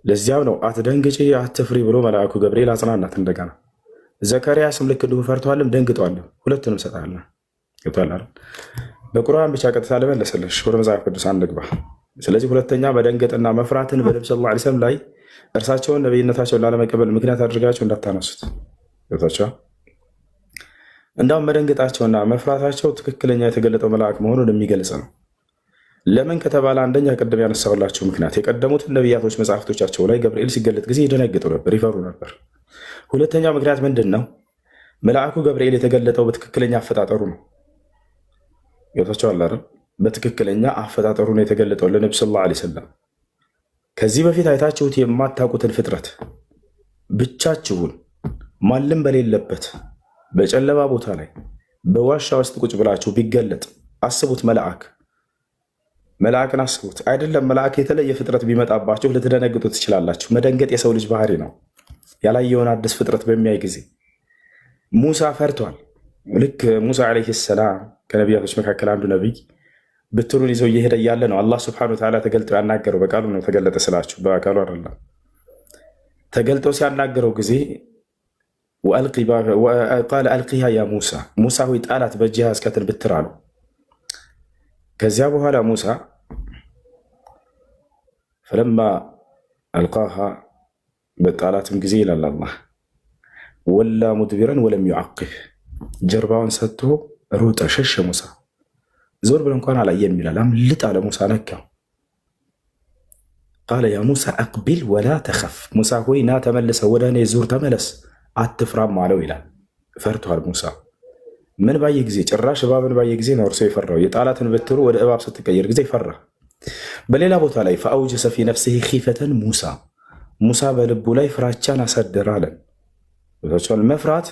ለዚያም ነው አትደንግጪ አትፍሪ ብሎ መልአኩ ገብርኤል አጽናናት። እንደገና ዘካርያስም ልክ እንዲሁ ፈርቷልም ደንግጧልም። ሁለቱንም ሰጣለን። ገብቷል። በቁርአን ብቻ ቀጥታ ልመለስልሽ፣ ወደ መጽሐፍ ቅዱስ አንግባ። ስለዚህ ሁለተኛ መደንገጥና መፍራትን በነብዩ ሰለላሁ ዐለይሂ ወሰለም ላይ እርሳቸውን ነብይነታቸውን ላለመቀበል ምክንያት አድርጋቸው እንዳታነሱት። ገብቷቸዋል። እንዳውም መደንገጣቸውና መፍራታቸው ትክክለኛ የተገለጠው መልአክ መሆኑን የሚገልጽ ነው። ለምን ከተባለ አንደኛ ቅድም ያነሳሁላችሁ ምክንያት የቀደሙትን ነቢያቶች መጽሐፍቶቻቸው ላይ ገብርኤል ሲገለጥ ጊዜ ይደነግጡ ነበር፣ ይፈሩ ነበር። ሁለተኛ ምክንያት ምንድን ነው? መልአኩ ገብርኤል የተገለጠው በትክክለኛ አፈጣጠሩ ነው። ገብቷቸዋል አይደል? በትክክለኛ አፈጣጠሩ ነው የተገለጠው ለነብዩ ሰለላሁ ዐለይሂ ወሰለም። ከዚህ በፊት አይታችሁት የማታውቁትን ፍጥረት ብቻችሁን ማንም በሌለበት በጨለማ ቦታ ላይ በዋሻ ውስጥ ቁጭ ብላችሁ ቢገለጥ አስቡት። መልአክን አስቡት። አይደለም መልአክ የተለየ ፍጥረት ቢመጣባችሁ ልትደነግጡ ትችላላችሁ። መደንገጥ የሰው ልጅ ባህሪ ነው። ያላየውን አዲስ ፍጥረት በሚያይ ጊዜ ሙሳ ፈርቷል። ልክ ሙሳ ዓለይሂ ሰላም ከነቢያቶች መካከል አንዱ ነቢይ ብትሩን ይዘው እየሄደ እያለ ነው አላህ ሱብሓነሁ ወተዓላ ተገልጦ ያናገረው። በቃሉ ነው ተገለጠ ስላችሁ፣ በአካሉ አይደለም። ተገልጠው ሲያናገረው ጊዜ ቃለ አልቂሃ ያ ሙሳ፣ ሙሳ ሆይ ጣላት በእጅህ ያዝካትን ብትር አለው። ከዚያ በኋላ ሙሳ ፈለማ አልቃሃ በጣላትም ጊዜ ይላል አላህ ወላ ሙድቢረን ወለም ዩዓቅብ፣ ጀርባውን ሰጥቶ ሮጠ ሸሸ። ሙሳ ዞር ብሎ እንኳን አላየም ይላል። አምልጥ አለ ሙሳ ነካው። ቃለ ያ ሙሳ አቅቢል ወላ ተኸፍ፣ ሙሳ ሆይ ና ተመልሰ ወደ እኔ ዙር ተመለስ አትፍራም አለው ይላል። ፈርቷል ሙሳ። ምን ባየ ጊዜ? ጭራሽ እባብን ባየ ጊዜ ነው እርሶ የፈራው። የጣላትን በትሩ ወደ እባብ ስትቀየር ጊዜ ፈራ። በሌላ ቦታ ላይ ፈአውጀሰ ፊ ነፍሲሂ ኺፈተን ሙሳ፣ ሙሳ በልቡ ላይ ፍራቻን አሳደረ አለን። መፍራት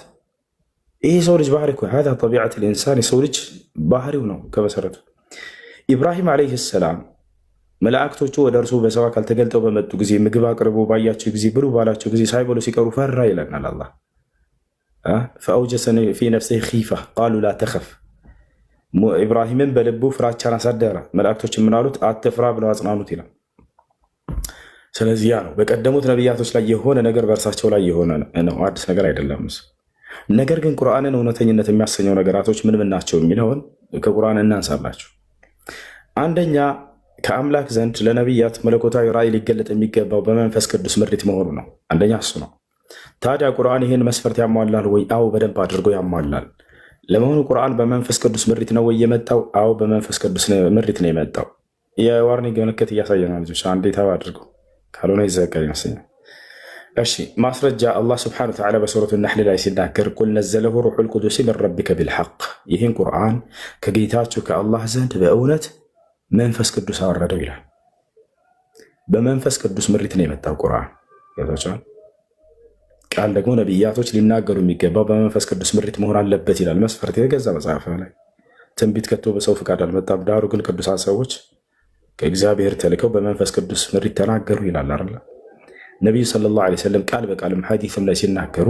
ይህ ሰው ልጅ ባህሪ ሀዛ ጠቢዐት ልኢንሳን፣ የሰው ልጅ ባህሪው ነው ከመሰረቱ። ኢብራሂም ዓለይሂ ሰላም መላእክቶቹ ወደ እርሱ በሰው አካል ተገልጠው በመጡ ጊዜ ምግብ አቅርቦ ባያቸው ጊዜ ብሉ ባላቸው ጊዜ ሳይበሉ ሲቀሩ ፈራ ይለናል አላህ። ፈአውጀሰ ፊ ነፍሲሂ ኺፋ ቃሉ ላ ተኸፍ ኢብራሂምን በልቡ ፍራቻን አሳደረ። መላእክቶች ምን አሉት? አትፍራ ብለው አጽናኑት ይላል። ስለዚህ ያ ነው በቀደሙት ነቢያቶች ላይ የሆነ ነገር በእርሳቸው ላይ የሆነ ነው፣ አዲስ ነገር አይደለም። ነገር ግን ቁርአንን እውነተኝነት የሚያሰኘው ነገራቶች ምን ምን ናቸው የሚለውን ከቁርአን እናንሳላችሁ። አንደኛ ከአምላክ ዘንድ ለነቢያት መለኮታዊ ራእይ ሊገለጥ የሚገባው በመንፈስ ቅዱስ ምሪት መሆኑ ነው። አንደኛ እሱ ነው። ታዲያ ቁርአን ይህን መስፈርት ያሟላል ወይ? አዎ በደንብ አድርጎ ያሟላል። ለመሆኑ ቁርአን በመንፈስ ቅዱስ ምሪት ነው ወይ የመጣው? አዎ በመንፈስ ቅዱስ ምሪት ነው የመጣው። የዋርኒንግ ምልክት እያሳየናል ልጆች፣ አንዴ ተባ አድርገው ካልሆነ ይዘጋል ይመስለኛል። እሺ ማስረጃ አላህ ስብሐነሁ ወተዓላ በሱረቱ ነሕል ላይ ሲናገር ቁል ነዘለሁ ሩሑል ቁዱስ ሚን ረቢከ ቢልሐቅ፣ ይህን ቁርአን ከጌታችሁ ከአላህ ዘንድ በእውነት መንፈስ ቅዱስ አወረደው ይላል። በመንፈስ ቅዱስ ምሪት ነው የመጣው ቁርአን ገብቷችኋል። ቃል ደግሞ ነቢያቶች ሊናገሩ የሚገባው በመንፈስ ቅዱስ ምሪት መሆን አለበት ይላል መስፈርት የገዛ መጽሐፍ ላይ። ትንቢት ከቶ በሰው ፍቃድ አልመጣም፣ ዳሩ ግን ቅዱሳን ሰዎች ከእግዚአብሔር ተልከው በመንፈስ ቅዱስ ምሪት ተናገሩ ይላል አይደል? ነቢዩ ሰለላሁ ዐለይሂ ወሰለም ቃል በቃልም ሐዲስም ላይ ሲናገሩ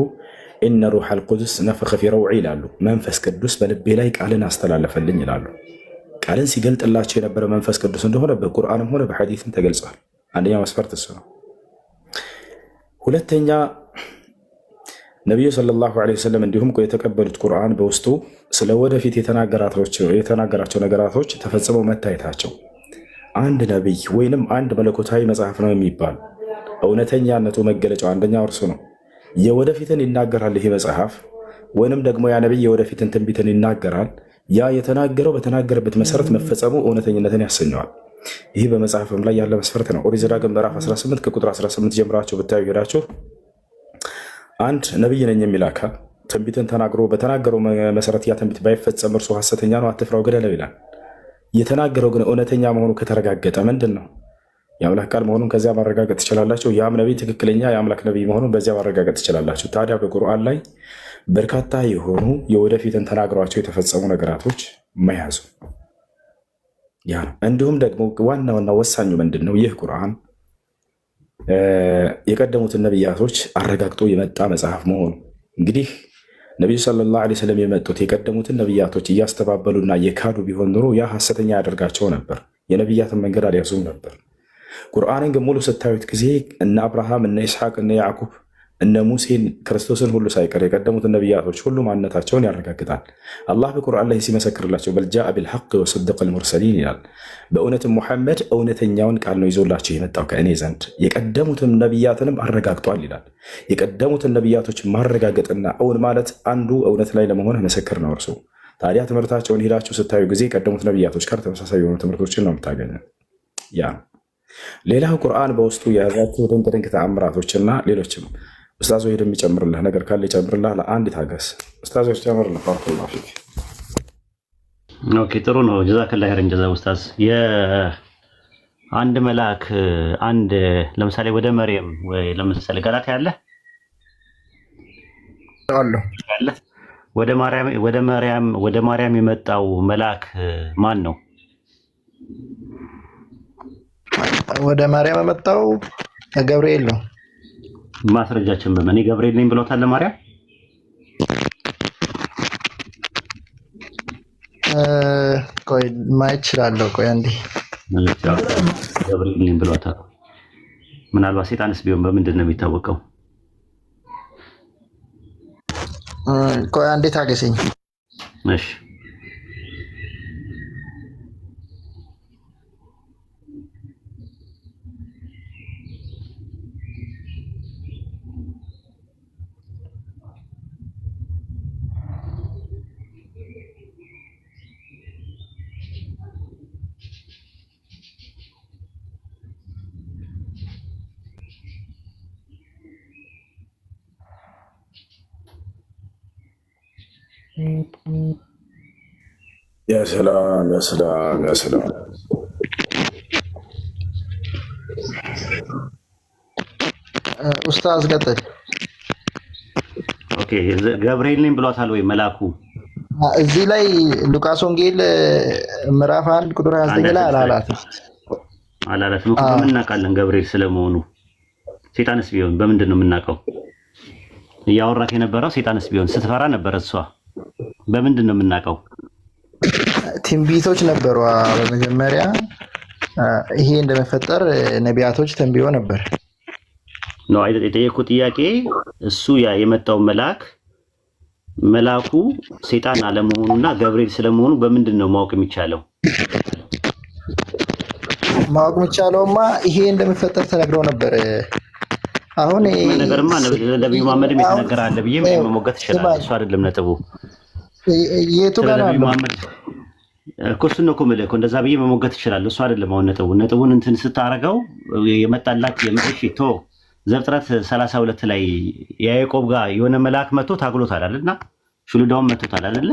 ኢነ ሩሐል ቁዱስ ነፈኸ ፊ ረውዒ ይላሉ። መንፈስ ቅዱስ በልቤ ላይ ቃልን አስተላለፈልኝ ይላሉ። ቃልን ሲገልጥላቸው የነበረ መንፈስ ቅዱስ እንደሆነ በቁርአንም ሆነ በሐዲስም ተገልጿል። አንደኛ መስፈርት እሱ ነው። ሁለተኛ ነቢዩ ሰለላሁ ዐለይሂ ወሰለም እንዲሁም የተቀበሉት ቁርአን በውስጡ ስለ ወደፊት የተናገራቸው ነገራቶች ተፈጽመው መታየታቸው አንድ ነቢይ ወይንም አንድ መለኮታዊ መጽሐፍ ነው የሚባል እውነተኛነቱ መገለጫው አንደኛው እርሱ ነው። የወደፊትን ይናገራል ይሄ መጽሐፍ፣ ወይንም ደግሞ ያ ነቢይ የወደፊትን ትንቢትን ይናገራል። ያ የተናገረው በተናገረበት መሰረት መፈጸሙ እውነተኝነትን ያሰኘዋል። ይህ በመጽሐፍም ላይ ያለ መስፈርት ነው። ኦሪት ዘዳግም ምዕራፍ 18 ከቁጥር 18 ጀምራችሁ ብታዩ ሄዳችሁ አንድ ነቢይ ነኝ የሚል አካል ትንቢትን ተናግሮ በተናገረው መሰረት ያ ትንቢት ባይፈጸም እርሱ ሐሰተኛ ነው፣ አትፍራው፣ ግደለው ይላል። የተናገረው ግን እውነተኛ መሆኑ ከተረጋገጠ ምንድን ነው የአምላክ ቃል መሆኑን ከዚያ ማረጋገጥ ትችላላችሁ። ያም ነቢይ ትክክለኛ የአምላክ ነቢይ መሆኑን በዚያ ማረጋገጥ ትችላላችሁ። ታዲያ በቁርአን ላይ በርካታ የሆኑ የወደፊትን ተናግሯቸው የተፈጸሙ ነገራቶች መያዙ ያ ነው። እንዲሁም ደግሞ ዋናውና ወሳኙ ምንድን ነው? ይህ ቁርአን የቀደሙትን ነቢያቶች አረጋግጦ የመጣ መጽሐፍ መሆኑ። እንግዲህ ነቢዩ ሰለላሁ ዐለይሂ ወሰለም የመጡት የቀደሙትን ነቢያቶች እያስተባበሉና የካዱ ቢሆን ኖሮ ያ ሐሰተኛ ያደርጋቸው ነበር። የነቢያትን መንገድ አልያዙም ነበር። ቁርአንን ግን ሙሉ ስታዩት ጊዜ እነ አብርሃም፣ እነ ኢስሐቅ፣ እነ ያዕቁብ፣ እነ ሙሴን፣ ክርስቶስን ሁሉ ሳይቀር የቀደሙትን ነቢያቶች ሁሉ ማንነታቸውን ያረጋግጣል። አላህ በቁርአን ላይ ሲመሰክርላቸው በልጃአ ቢልሐቅ ወሰደቀል ሙርሰሊን ይላል። በእውነትም ሙሐመድ እውነተኛውን ቃል ነው ይዞላቸው የመጣው ከእኔ ዘንድ የቀደሙትን ነቢያትንም አረጋግጧል ይላል። የቀደሙትን ነቢያቶች ማረጋገጥና እውን ማለት አንዱ እውነት ላይ ለመሆን ምስክር ነው እርሱ። ታዲያ ትምህርታቸውን ሄዳችሁ ስታዩ ጊዜ የቀደሙት ነቢያቶች ጋር ተመሳሳይ የሆኑ ትምህርቶችን ነው የምታገኙ። ያ ሌላው ቁርአን በውስጡ የያዛቸው ድንቅ ድንቅ ተአምራቶችና ሌሎችም ኡስታዞ ሄደ የሚጨምርልህ ነገር ካለ ይጨምርልህ። ለአንድ ታገስ ኡስታዞች ጨምርልህ። ባረከላሁ ፊክ። ኦኬ ጥሩ ነው። ጀዛከላህ ኸይረን ጀዛ ኡስታዝ። የአንድ መልአክ አንድ ለምሳሌ ወደ መርየም ወይ ለምሳሌ ገላትያ ያለ አለ ወደ ማርያም የመጣው መልአክ ማን ነው? ወደ ማርያም የመጣው ገብርኤል ነው። ማስረጃችን በመኔ ገብርኤል ነኝ ብሎታል ለማርያም። ቆይ ማየት እችላለሁ። ቆይ አንዴ ገብርኤል ነኝ ብሎታል። ምናልባት ሰይጣንስ ቢሆን በምንድን ነው የሚታወቀው? ቆይ አንዴ ታገሰኝ። እሺ ያ ሰላም ያ ሰላም ያ ሰላም። ኡስታዝ ቀጥል። ኦኬ ገብርኤል ነኝ ብሏታል ወይ መልአኩ? እዚህ ላይ ሉቃስ ወንጌል ምዕራፍ 1 ቁጥር 29 ላይ አላላትም። በምን እናውቃለን ገብርኤል ስለመሆኑ? ሰይጣንስ ቢሆን በምንድን ነው የምናውቀው? እያወራክ የነበረው ሰይጣንስ ቢሆን ስትፈራ ነበር እሷ። በምንድን ነው የምናውቀው? ትንቢቶች ነበሩ። በመጀመሪያ ይሄ እንደመፈጠር ነቢያቶች ተንብዮ ነበር ነው አይደል? የጠየቁት ጥያቄ እሱ የመጣው መልአኩ ሰይጣን አለመሆኑና ገብርኤል ስለመሆኑ በምንድን ነው ማወቅ የሚቻለው? ማወቅ የሚቻለውማ ይሄ እንደመፈጠር ተነግረው ነበር። አሁን ነገርማ ነብዩ መሐመድም የተነገረ አለ ብዬ መሞገት ይችላል። እሱ አይደለም ነጥቡ። የቱ ጋር ነው መሐመድ እኮ እሱን ነው እኮ የምልህ እኮ እንደዛ ብዬ መሞገት ይችላል። እሱ አይደለም አሁን ነጥቡን እንትን ስታረገው የመጣላት የመጥሽቶ ዘፍጥረት 32 ላይ ያዕቆብ ጋር የሆነ መልአክ መጥቶ ታግሎታል አይደልና ሽሉዳውን መጥቶታል አይደለ?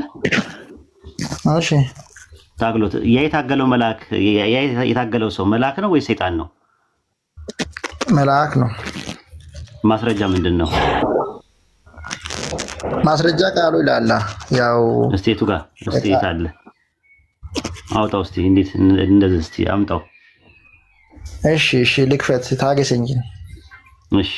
እሺ ታግሎት የታገለው መልአክ የታገለው ሰው መልአክ ነው ወይ ሰይጣን ነው? መልአክ ነው። ማስረጃ ምንድን ነው? ማስረጃ ቃሉ ይላል። ያው እስቴቱ ጋር እስቴት አለ አውጣው እስቲ። እንዴት እንደዚህ እስቲ አምጣው። እሺ ልክፈት፣ ታገሰኝ። እሺ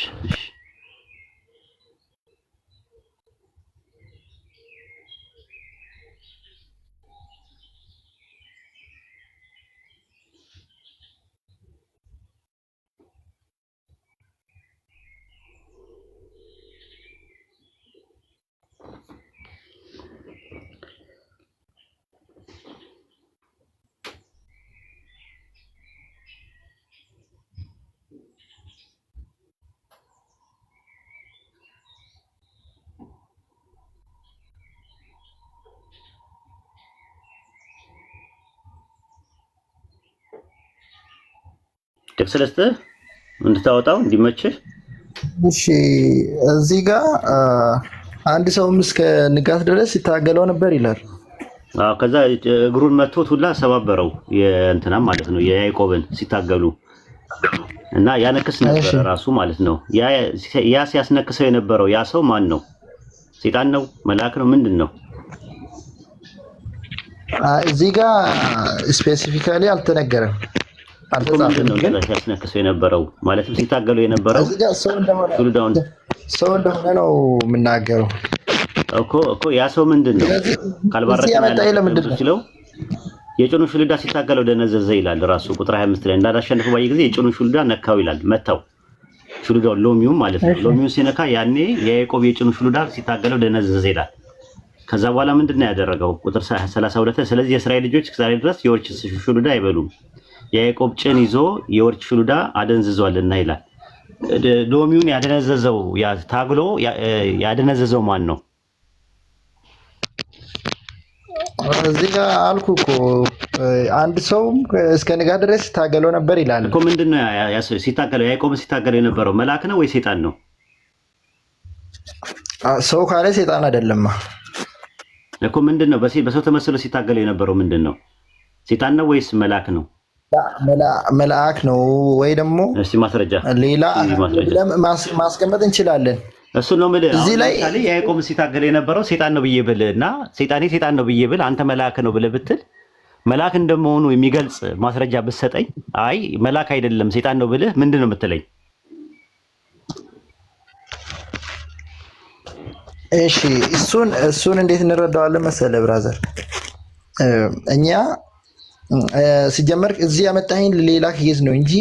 ጥቅስ እንድታወጣው እንዲመችህ። እሺ እዚህ ጋር አንድ ሰውም እስከ ንጋት ድረስ ይታገለው ነበር ይላል። ከዛ እግሩን መቶት ሁላ ሰባበረው የእንትና ማለት ነው የያዕቆብን ሲታገሉ እና ያነክስ ነበር ራሱ ማለት ነው። ያ ሲያስነክሰው የነበረው ያ ሰው ማን ነው? ሰይጣን ነው? መልአክ ነው? ምንድን ነው? እዚህ ጋር ስፔሲፊካሊ አልተነገረም። ምንድን ነው ሲያስነክሰው የነበረው ማለትም ሲታገሉ የነበረው ሰው እንደሆነ ነው የምናገረው እኮ ያ ሰው ምንድን ነው? ካልባረከው የጭኑ ሽሉዳ ሲታገለው ደነዘዘ ይላል ራሱ ቁጥር 25 ላይ እንዳላሸነፈው ባየ ጊዜ የጭኑ ሽሉዳ ነካው ይላል። መታው ሽሉዳው ሎሚውን ማለት ነው። ሎሚውን ሲነካ ያኔ የያዕቆብ የጭኑ ሽሉዳ ሲታገለው ደነዘዘ ይላል። ከዛ በኋላ ምንድን ነው ያደረገው? ቁጥር 32 ስለዚህ የእስራኤል ልጆች ዛሬ ድረስ የወርች ሽሉዳ አይበሉም፣ የያዕቆብ ጭን ይዞ የወርች ሽሉዳ አደንዝዟልና ይላል። ሎሚውን ያደነዘዘው ታግሎ ያደነዘዘው ማን ነው? እዚህ ጋር አልኩ እኮ አንድ ሰው እስከ ንጋት ድረስ ሲታገለው ነበር ይላል እኮ። ምንድነው ሲታገለው? ያዕቆብን ሲታገለው የነበረው መልአክ ነው ወይ ሰይጣን ነው? ሰው ካለ ሰይጣን አይደለም እኮ። ምንድነው በሰው ተመስሎ ሲታገለው የነበረው ምንድነው? ሰይጣን ነው ወይስ መልአክ ነው? መልአክ ነው ወይ ደግሞ እስቲ ማስረጃ ሌላ ማስቀመጥ እንችላለን። እሱ ነው የምልህ። እዚህ ላይ ያዕቆብ ሲታገል የነበረው ሰይጣን ነው ብዬ ብል እና ሰይጣን ነው ብዬ ብል አንተ መልአክ ነው ብለህ ብትል መልአክ እንደመሆኑ የሚገልጽ ማስረጃ ብትሰጠኝ፣ አይ መልአክ አይደለም ሰይጣን ነው ብልህ ምንድን ነው የምትለኝ? እሺ እሱን እንዴት እንረዳዋለን መሰለህ ብራዘር? እኛ ሲጀመር እዚህ ያመጣኸኝ ሌላ ኬዝ ነው እንጂ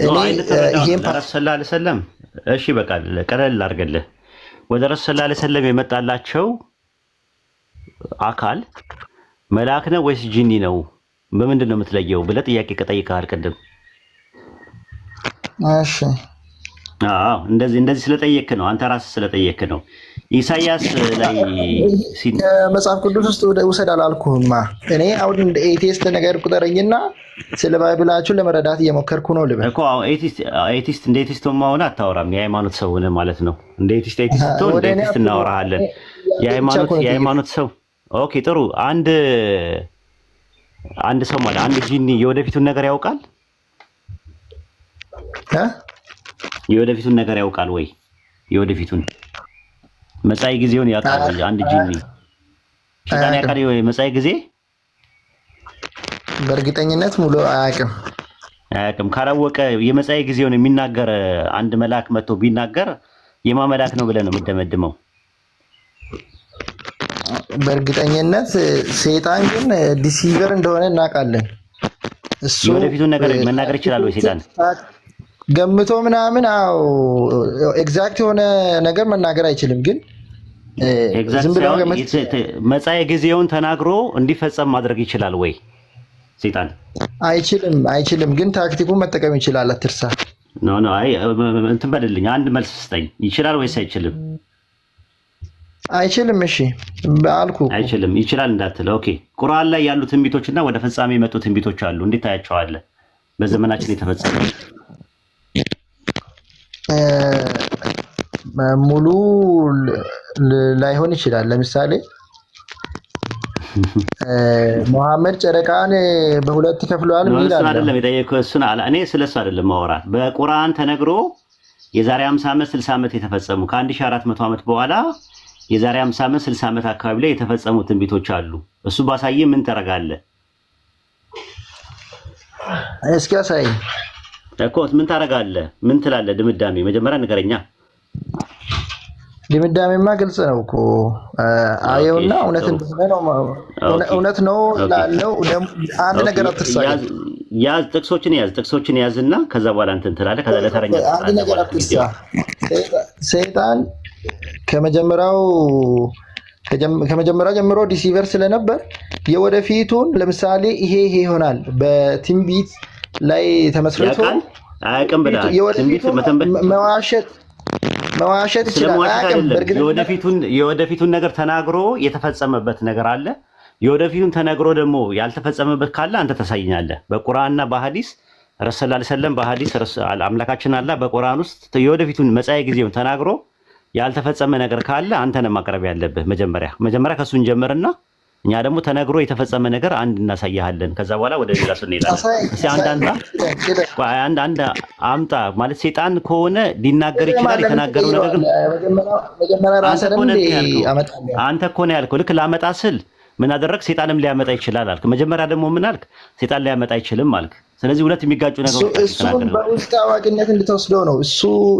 እኔ ይሄን ሰለላሁ ዐለይሂ ወሰለም እሺ በቃ ቀለል አድርገልህ ወደ ረሱል ሰለላሁ ዐለይሂ ወሰለም የመጣላቸው አካል መልአክ ነው ወይስ ጂኒ ነው? በምንድን ነው የምትለየው ብለህ ጥያቄ ከጠይቀሃል ቅድም። እሺ እንደዚህ ስለጠየክ ነው አንተ ራስህ ስለጠየክ ነው። ኢሳይያስ ላይ መጽሐፍ ቅዱስ ውስጥ ውሰድ አላልኩህማ። እኔ አሁን እንደ ኤቲስት ነገር ቁጠረኝና ስለ ባይብላችሁ ለመረዳት እየሞከርኩ ነው ልበል እኮ። ኤቲስት እንደ ኤቲስት ማሆነ አታወራም። የሃይማኖት ሰው ሆነ ማለት ነው። እንደ ኤቲስት እንደ ኤቲስት እናወራሃለን። የሃይማኖት ሰው ኦኬ፣ ጥሩ። አንድ ሰው ማለት አንድ ጂኒ የወደፊቱን ነገር ያውቃል? የወደፊቱን ነገር ያውቃል ወይ? የወደፊቱን መጻኢ ጊዜውን ያውቃል? አንድ ጂኒ ሸይጣን ያውቃል ወይ መጻኢ ጊዜ? በእርግጠኝነት ሙሉ አያውቅም። ካላወቀ የመጻኢ ጊዜውን የሚናገር አንድ መልአክ መጥቶ ቢናገር የማመላክ ነው ብለህ ነው የምትደመድመው? በእርግጠኝነት ሰይጣን ግን ዲሲቨር እንደሆነ እናውቃለን። እሱ የወደፊቱን ነገር መናገር ይችላል ወይ ሰይጣን? ገምቶ ምናምን ኤግዛክት የሆነ ነገር መናገር አይችልም። ግን ዝም ብሎ መጻኤ ጊዜውን ተናግሮ እንዲፈጸም ማድረግ ይችላል ወይ ሰይጣን? አይችልም። ግን ታክቲኩን መጠቀም ይችላል። አትርሳ። ኖ አይ እንትን በልልኝ፣ አንድ መልስ ስጠኝ። ይችላል ወይስ አይችልም? አይችልም። እሺ አልኩ። አይችልም ይችላል እንዳትል። ኦኬ ቁርአን ላይ ያሉ ትንቢቶችና ወደ ፍጻሜ የመጡ ትንቢቶች አሉ። እንዴት ታያቸዋለህ? በዘመናችን የተፈጸመ ሙሉ ላይሆን ይችላል። ለምሳሌ መሐመድ ጨረቃን በሁለት ከፍሏል የሚል አለ። አይደለም የጠየቀው እሱን አለ። እኔ ስለሱ አይደለም ማወራት። በቁርአን ተነግሮ የዛሬ 50 ዓመት 60 ዓመት የተፈጸሙ ከ1400 ዓመት በኋላ የዛሬ 50 ዓመት 60 ዓመት አካባቢ ላይ የተፈጸሙ ትንቢቶች አሉ። እሱ ባሳየ ምን ታረጋለህ? እስኪ አሳይ እኮ ምን ታረጋለህ? ምን ትላለህ? ድምዳሜ መጀመሪያ ንገረኛ። ድምዳሜማ ግልጽ ነው እኮ አየውና እውነት እንደሆነ ነው። እውነት ነው ላለው አንድ ነገር አትርሳ። ያዝ ጥቅሶችን ያዝና ከዛ በኋላ እንትን ትላለህ። ከዛ ለተረኛ አንድ ነገር አትርሳ። ሰይጣን ከመጀመሪያው ጀምሮ ዲሲቨር ስለነበር የወደፊቱን ለምሳሌ ይሄ ይሆናል በትንቢት ላይ ተመስርቶ አያውቅም ብላ ትንቢት መዋሸት ይችላል። የወደፊቱን ነገር ተናግሮ የተፈጸመበት ነገር አለ። የወደፊቱን ተናግሮ ደግሞ ያልተፈጸመበት ካለ አንተ ታሳይኛለህ። በቁርአንና በሐዲስ ረሱል ሰለላሁ ዐለይሂ ወሰለም በሐዲስ አምላካችን አላህ በቁርአን ውስጥ የወደፊቱን መጻኤ ጊዜውን ተናግሮ ያልተፈጸመ ነገር ካለ አንተ ነህ ማቅረብ ያለብህ። መጀመሪያ ከሱን ጀምርና እኛ ደግሞ ተነግሮ የተፈጸመ ነገር አንድ እናሳያለን። ከዛ በኋላ ወደ ሌላ ሰው እንሄዳለን። እስኪ አንድ አምጣ ማለት ሰይጣን ከሆነ ሊናገር ይችላል። የተናገረው ነገር አንተ እኮ ነው ያልከው። ልክ ላመጣ ስል ምን አደረግ? ሰይጣንም ሊያመጣ ይችላል አልክ። መጀመሪያ ደግሞ ምን አልክ? ሰይጣን ሊያመጣ አይችልም አልክ። ስለዚህ ሁለት የሚጋጩ ነገሮች እሱን በውስጥ አዋቂነት እንድትወስደው ነው።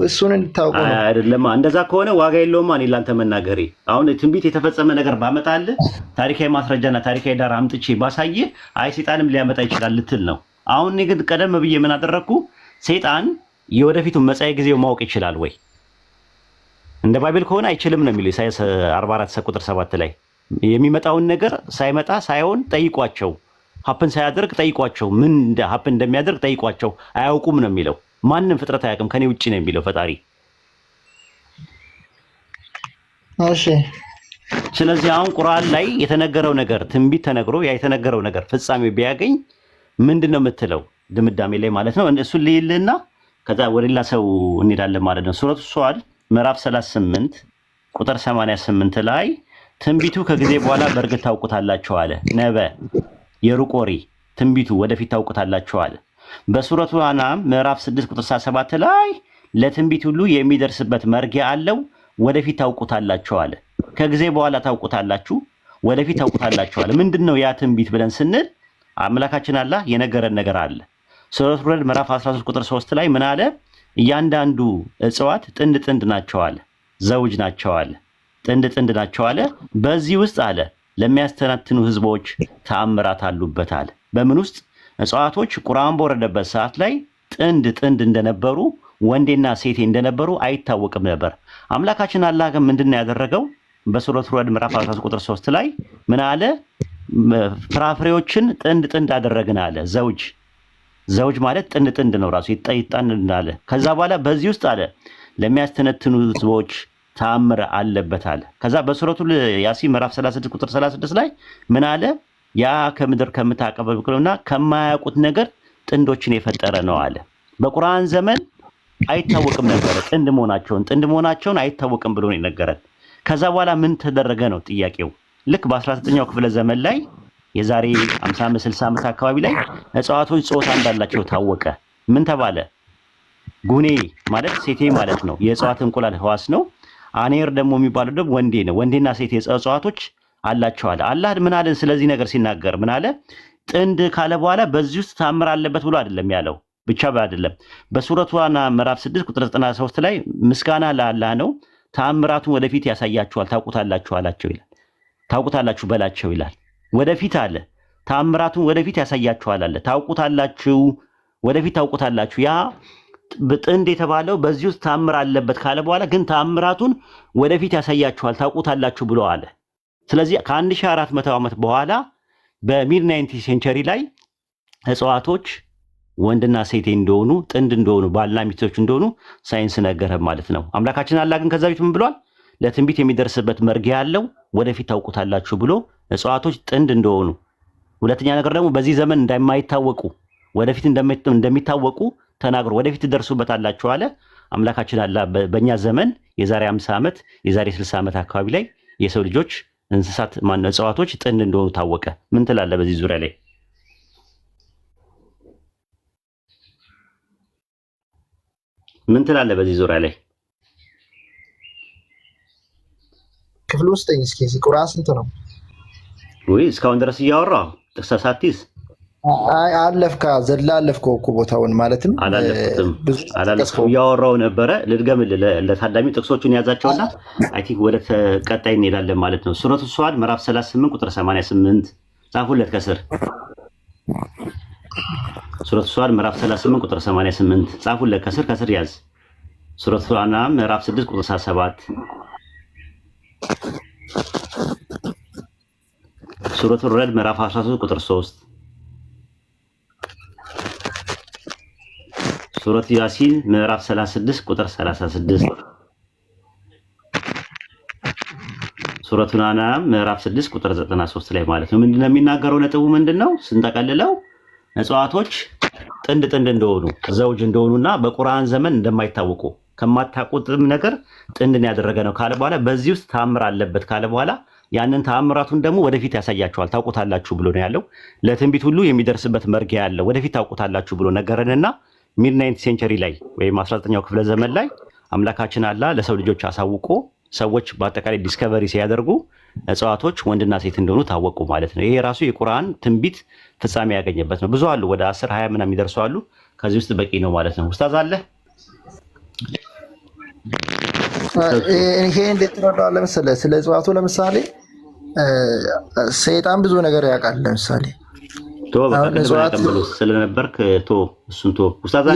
እሱን እንድታውቀው ነው። አይደለም እንደዛ ከሆነ ዋጋ የለውም። እኔ ላንተ መናገሬ አሁን ትንቢት የተፈጸመ ነገር ባመጣልህ ታሪካዊ ማስረጃና ታሪካዊ ዳራ አምጥቼ ባሳየህ አይ ሰይጣንም ሊያመጣ ይችላል ልትል ነው። አሁን እኔ ግን ቀደም ብዬ ምን አደረግኩ? ሰይጣን የወደፊቱን መጻኤ ጊዜው ማወቅ ይችላል ወይ? እንደ ባይብል ከሆነ አይችልም ነው የሚለው ኢሳይያስ 44 ቁጥር 7 ላይ የሚመጣውን ነገር ሳይመጣ ሳይሆን ጠይቋቸው፣ ሀፕን ሳያደርግ ጠይቋቸው፣ ምን ሀፕን እንደሚያደርግ ጠይቋቸው፣ አያውቁም ነው የሚለው። ማንም ፍጥረት አያውቅም ከኔ ውጪ ነው የሚለው ፈጣሪ። እሺ ስለዚህ አሁን ቁርአን ላይ የተነገረው ነገር ትንቢት ተነግሮ ያ የተነገረው ነገር ፍጻሜ ቢያገኝ ምንድነው የምትለው? ድምዳሜ ላይ ማለት ነው። እሱን ልይልና ከዛ ወደ ሌላ ሰው እንሄዳለን ማለት ነው። ሱረቱ ሷድ ምዕራፍ 38 ቁጥር 88 ላይ ትንቢቱ ከጊዜ በኋላ በእርግጥ ታውቁታላችሁ አለ። ነበ የሩቅ ወሬ ትንቢቱ ወደፊት ታውቁታላችሁ አለ። በሱረቱ አናም ምዕራፍ 6 ቁጥር 7 ላይ ለትንቢት ሁሉ የሚደርስበት መርጊያ አለው፣ ወደፊት ታውቁታላችሁ አለ። ከጊዜ በኋላ ታውቁታላችሁ፣ ወደፊት ታውቁታላችሁ አለ። ምንድነው ያ ትንቢት ብለን ስንል አምላካችን አላህ የነገረን ነገር አለ። ሱረቱ ሁድ ምዕራፍ 13 ቁጥር 3 ላይ ምን አለ? እያንዳንዱ እጽዋት ጥንድ ጥንድ ናቸው አለ፣ ዘውጅ ናቸው አለ፣ ጥንድ ናቸው አለ። በዚህ ውስጥ አለ ለሚያስተናትኑ ህዝቦች ተአምራት አሉበት አለ። በምን ውስጥ? እጽዋቶች ቁርአን በወረደበት ሰዓት ላይ ጥንድ እንደነበሩ ወንዴና ሴቴ እንደነበሩ አይታወቅም ነበር። አምላካችን አላህ ግን ምንድነው ያደረገው? በሱረቱ ሁድ ምዕራፍ 13 ቁጥር 3 ላይ ምን አለ? ፍራፍሬዎችን ጥንድ አደረግን አለ። ዘውጅ ማለት ጥንድ ነው ራሱ ይጣን አለ። ከዛ በኋላ በዚህ ውስጥ አለ ለሚያስተነትኑ ህዝቦች ተአምር አለበት አለ። ከዛ በሱረቱ ያሲን ምዕራፍ 36 ቁጥር 36 ላይ ምን አለ? ያ ከምድር ከምታቀበብኩና ከማያውቁት ነገር ጥንዶችን የፈጠረ ነው አለ። በቁርአን ዘመን አይታወቅም ነበር ጥንድ መሆናቸውን አይታወቅም ብሎ ነው የነገረን። ከዛ በኋላ ምን ተደረገ ነው ጥያቄው። ልክ በ19ኛው ክፍለ ዘመን ላይ የዛሬ 50 ዓመት 60 ዓመት አካባቢ ላይ እጽዋቶች ጾታ እንዳላቸው ታወቀ። ምን ተባለ? ጉኔ ማለት ሴቴ ማለት ነው። የእጽዋት እንቁላል ህዋስ ነው። አኔር ደግሞ የሚባለው ደግሞ ወንዴ ነው። ወንዴና ሴት እጽዋቶች አላቸው አለ። አላህ ምን አለን? ስለዚህ ነገር ሲናገር ምን አለ? ጥንድ ካለ በኋላ በዚህ ውስጥ ተአምር አለበት ብሎ አይደለም ያለው። ብቻ አይደለም። በሱረቱ አና ምዕራፍ 6 ቁጥር 93 ላይ ምስጋና ለአላህ ነው ተአምራቱን ወደፊት ያሳያችኋል ታውቁታላችሁ አላቸው ይላል። ታውቁታላችሁ በላቸው ይላል። ወደፊት አለ ተአምራቱን ወደፊት ያሳያችኋል አለ። ታውቁታላችሁ ወደፊት ታውቁታላችሁ። ያ ጥንድ የተባለው በዚህ ውስጥ ተአምር አለበት ካለ በኋላ ግን ተአምራቱን ወደፊት ያሳያችኋል ታውቁታላችሁ ብሎ አለ። ስለዚህ ከ1400 ዓመት በኋላ በሚድ 19 ሴንቸሪ ላይ እጽዋቶች ወንድና ሴት እንደሆኑ ጥንድ እንደሆኑ ባልና ሚስቶች እንደሆኑ ሳይንስ ነገረ ማለት ነው። አምላካችን አላህ ግን ከዛ በፊት ምን ብሏል? ለትንቢት የሚደርስበት መርጊያ ያለው ወደፊት ታውቁታላችሁ ብሎ እጽዋቶች ጥንድ እንደሆኑ፣ ሁለተኛ ነገር ደግሞ በዚህ ዘመን እንደማይታወቁ ወደፊት እንደሚታወቁ ተናግሮ ወደፊት ትደርሱበታላችሁ አለ። አምላካችን አላህ በእኛ ዘመን የዛሬ 50 ዓመት የዛሬ 60 ዓመት አካባቢ ላይ የሰው ልጆች እንስሳት ማነው እጽዋቶች ጥንድ እንደሆኑ ታወቀ። ምን ትላለህ በዚህ ዙሪያ ላይ? ምን ትላለህ በዚህ ዙሪያ ላይ? ክፍል ውስጥ እስኪ ቁርአን ስንት ነው? ወይ እስካሁን ድረስ እያወራሁ ተሳሳቲስ አለፍካ ዘላ አለፍከው እኮ ቦታውን ማለትም አላለፍኩም እያወራሁ ነበረ። ልድገምልህ ለታዳሚ ጥቅሶቹን ያዛቸውና አይ ቲንክ ወደ ቀጣይ እንሄዳለን ማለት ነው። ሱረቱ ሷድ ምዕራፍ 38 ቁጥር 88 ጻፉለት ከስር። ሱረቱ ሷድ ምዕራፍ 38 ቁጥር 88 ጻፉለት ከስር ያዝ። ሱረቱ አናም ምዕራፍ 6 ቁጥር 7 ሱረቱ ረድ ምዕራፍ 13 ቁጥር 3 ሱረቱ ያሲን ምዕራፍ 36 ቁጥር 36 ሱረቱ አናም ምዕራፍ 6 ቁጥር 93 ላይ ማለት ነው። ምንድነው የሚናገረው? ነጥቡ ምንድነው? ስንጠቀልለው እጽዋቶች ጥንድ እንደሆኑ ዘውጅ እንደሆኑና በቁርአን ዘመን እንደማይታወቁ ከማታውቁትም ነገር ጥንድን ያደረገ ነው ካለ በኋላ በዚህ ውስጥ ተአምር አለበት ካለ በኋላ ያንን ተአምራቱን ደግሞ ወደፊት ያሳያችኋል ታውቁታላችሁ ብሎ ነው ያለው። ለትንቢት ሁሉ የሚደርስበት መርጊያ ያለው ወደፊት ታውቁታላችሁ ብሎ ነገረንና ሚድ 19 ሴንቸሪ ላይ ወይም 19ኛው ክፍለ ዘመን ላይ አምላካችን አላህ ለሰው ልጆች አሳውቆ ሰዎች በአጠቃላይ ዲስከቨሪ ሲያደርጉ እጽዋቶች ወንድና ሴት እንደሆኑ ታወቁ ማለት ነው። ይሄ ራሱ የቁርአን ትንቢት ፍጻሜ ያገኘበት ነው። ብዙ አሉ፣ ወደ 10 20 ምናምን የሚደርሱ አሉ። ከዚህ ውስጥ በቂ ነው ማለት ነው። ኡስታዝ አለ ይሄ እንዴት ትረዳዋለህ መሰለህ? ስለ እጽዋቱ ለምሳሌ ሰይጣን ብዙ ነገር ያውቃል። ለምሳሌ ስለነበርክ እሱን ኡስታዝ አለ